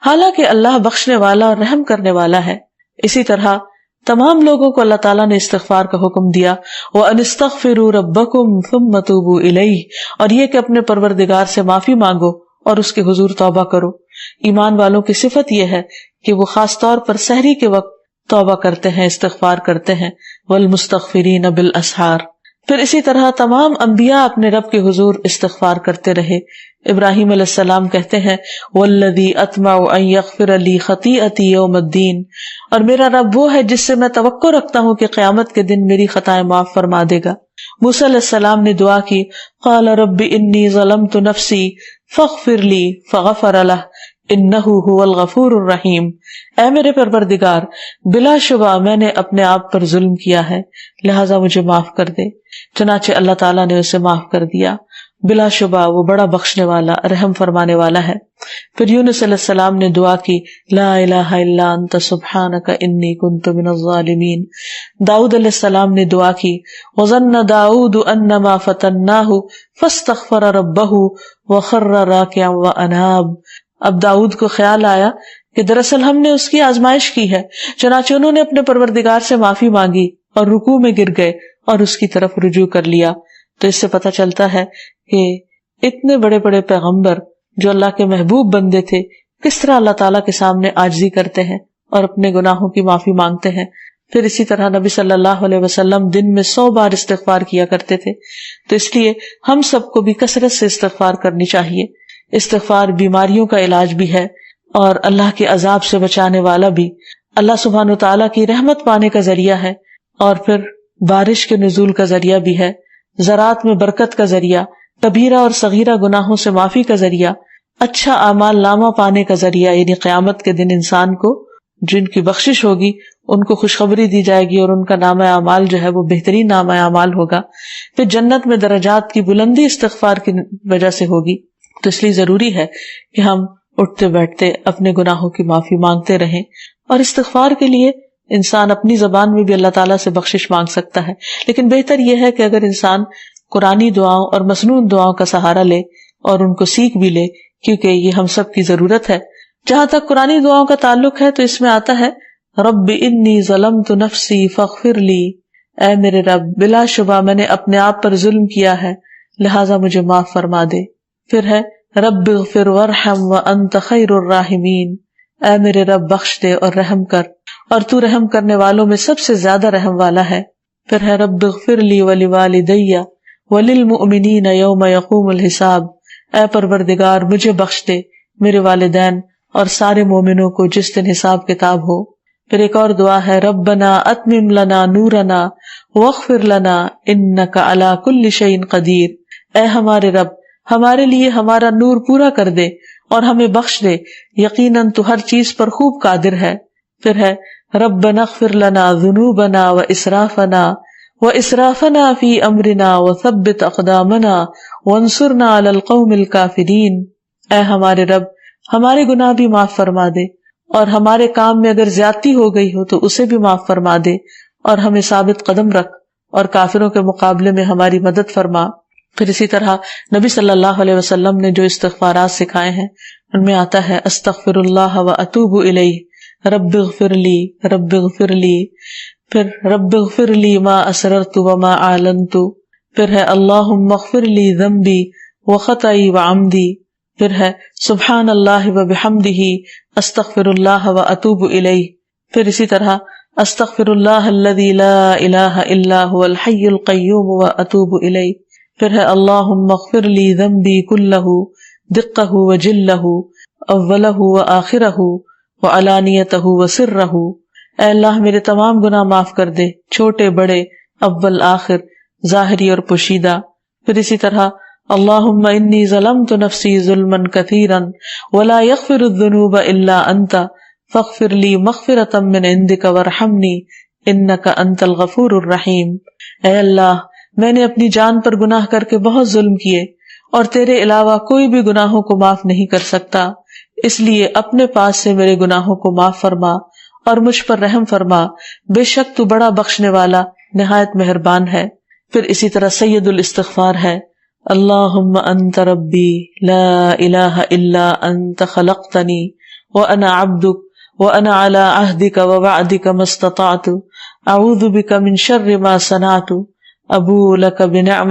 حالانکہ اللہ بخشنے والا اور رحم کرنے والا ہے۔ اسی طرح تمام لوگوں کو اللہ تعالیٰ نے استغفار کا حکم دیا، وَأَنِ اسْتَغْفِرُوا رَبَّكُمْ ثُمَّ تُوبُوا إِلَيْهِ، اور یہ کہ اپنے پروردگار سے معافی مانگو اور اس کے حضور توبہ کرو۔ ایمان والوں کی صفت یہ ہے کہ وہ خاص طور پر سحری کے وقت توبہ کرتے ہیں، استغفار کرتے ہیں، وَالْمُسْتَغْفِرِينَ بِالْأَسْحَارِ۔ پھر اسی طرح تمام انبیاء اپنے رب کے حضور استغفار کرتے رہے۔ ابراہیم علیہ السلام کہتے ہیں وَالَّذِي أَطْمَعُ أَن يَغْفِرَ لِي خَطِيئَتِي يَوْمَ الدِّينِ، اور میرا رب وہ ہے جس سے میں توقع رکھتا ہوں کہ قیامت کے دن میری خطائیں معاف فرما دے گا۔ موسیٰ علیہ السلام نے دعا کی قَالَ رَبِّ إِنِّي ظَلَمْتُ نَفْسِي فَاغْفِرْ لِي فَغَفَرَ لَهُ إِنَّهُ هُوَ الْغَفُورُ الرَّحِيمُ، اے میرے پروردگار بلا شبہ میں نے اپنے آپ پر ظلم کیا ہے، لہٰذا مجھے معاف کر دے۔ چنانچہ اللہ تعالیٰ نے اسے معاف کر دیا، بلا شبہ وہ بڑا بخشنے والا، رحم فرمانے والا ہے۔ پھر یونس علیہ السلام نے دعا کی لا الہ الا انت سبحانک انی کنت من الظالمین۔ داؤد علیہ السلام نے دعا کی وظن داؤد انما فتناہ فاستغفر ربہ وخر راکعا واناب۔ اب داؤد کو خیال آیا کہ دراصل ہم نے اس کی آزمائش کی ہے، چنانچہ انہوں نے اپنے پروردگار سے معافی مانگی اور رکوع میں گر گئے اور اس کی طرف رجوع کر لیا۔ تو اس سے پتہ چلتا ہے کہ اتنے بڑے بڑے پیغمبر جو اللہ کے محبوب بندے تھے کس طرح اللہ تعالیٰ کے سامنے عاجزی کرتے ہیں اور اپنے گناہوں کی معافی مانگتے ہیں۔ پھر اسی طرح نبی صلی اللہ علیہ وسلم دن میں 100 بار استغفار کیا کرتے تھے، تو اس لیے ہم سب کو بھی کثرت سے استغفار کرنی چاہیے۔ استغفار بیماریوں کا علاج بھی ہے اور اللہ کے عذاب سے بچانے والا بھی، اللہ سبحانہ وتعالیٰ کی رحمت پانے کا ذریعہ ہے، اور پھر بارش کے نزول کا ذریعہ بھی ہے، زراعت میں برکت کا ذریعہ، کبیرہ اور صغیرہ گناہوں سے معافی کا ذریعہ، اچھا اعمال نامہ پانے کا ذریعہ، یعنی قیامت کے دن انسان کو جن کی بخشش ہوگی ان کو خوشخبری دی جائے گی اور ان کا نامہ اعمال جو ہے وہ بہترین نامہ اعمال ہوگا۔ پھر جنت میں درجات کی بلندی استغفار کی وجہ سے ہوگی۔ تو اس لیے ضروری ہے کہ ہم اٹھتے بیٹھتے اپنے گناہوں کی معافی مانگتے رہیں، اور استغفار کے لیے انسان اپنی زبان میں بھی اللہ تعالیٰ سے بخشش مانگ سکتا ہے، لیکن بہتر یہ ہے کہ اگر انسان قرآنی دعاؤں اور مسنون دعاؤں کا سہارا لے اور ان کو سیکھ بھی لے، کیونکہ یہ ہم سب کی ضرورت ہے۔ جہاں تک قرآنی دعاؤں کا تعلق ہے تو اس میں آتا ہے رب انی ظلمت نفسی فاغفر لی، اے میرے رب بلا شبہ میں نے اپنے آپ پر ظلم کیا ہے لہٰذا مجھے معاف فرما دے۔ پھر ہے رب اغفر وارحم وانت خیر الراحمین، اے میرے رب بخش دے اور رحم کر، اور تو رحم کرنے والوں میں سب سے زیادہ رحم والا ہے۔ پھر ہے رب اغفر لی ولوالدی وللمؤمنین یوم یقوم الحساب، اے پروردگار مجھے بخش دے، میرے والدین اور سارے مومنوں کو جس دن حساب کتاب ہو۔ پھر ایک اور دعا ہے ربنا اتمم لنا نورنا واغفر لنا انک علی کل شیء قدیر، اے ہمارے رب ہمارے لیے ہمارا نور پورا کر دے اور ہمیں بخش دے، یقیناً تو ہر چیز پر خوب قادر ہے۔ پھر ہے ربنا اغفر لنا ذنوبنا واسرافنا فی امرنا وثبت اقدامنا وانصرنا علی القوم الکافرین، اے ہمارے رب ہمارے گناہ بھی معاف فرما دے، اور ہمارے کام میں اگر زیادتی ہو گئی ہو تو اسے بھی معاف فرما دے، اور ہمیں ثابت قدم رکھ اور کافروں کے مقابلے میں ہماری مدد فرما۔ پھر اسی طرح نبی صلی اللہ علیہ وسلم نے جو استغفارات سکھائے ہیں ان میں آتا ہے استغفر اللہ واتوب الیہ، رب اغفر لی رب اغفر لی، پھر رب اغفر لی ما اسررت وما اعلنت، پھر ہے اللہم اغفر لی ذنبی وخطئی وعمدی، پھر ہے سبحان اللہ وبحمدہ استغفر اللہ واتوب الیہ، پھر اسی طرح استغفر اللہ الذی لا الہ الا هو الحی القیوم واتوب الیہ، پھر ہے اللہم اغفر لی ذنبی کلہ دقہ وجلہ اولہ وآخرہ وعلانیتہ وسرہ، اے اللہ میرے تمام گناہ معاف کر دے، چھوٹے بڑے، اول آخر، ظاہری اور پوشیدہ۔ پھر اسی طرح اللہم انی ظلمت نفسی ظلما کثیرا ولا یغفر الذنوب الا انت فاغفر لی مغفرۃ من عندک وارحمنی انک انت الغفور الرحیم، اے اللہ میں نے اپنی جان پر گناہ کر کے بہت ظلم کیے اور تیرے علاوہ کوئی بھی گناہوں کو معاف نہیں کر سکتا، اس لیے اپنے پاس سے میرے گناہوں کو معاف فرما اور مجھ پر رحم فرما، بے شک تو بڑا بخشنے والا نہایت مہربان ہے۔ پھر اسی طرح سید الاستغفار ہے اللہم انت ربی لا الہ الا انت خلقتنی وانا عبدک وانا علی عہدک ووعدک ما استطعت اعوذ بک من شر ما صنعت ابوء لک بنعمتک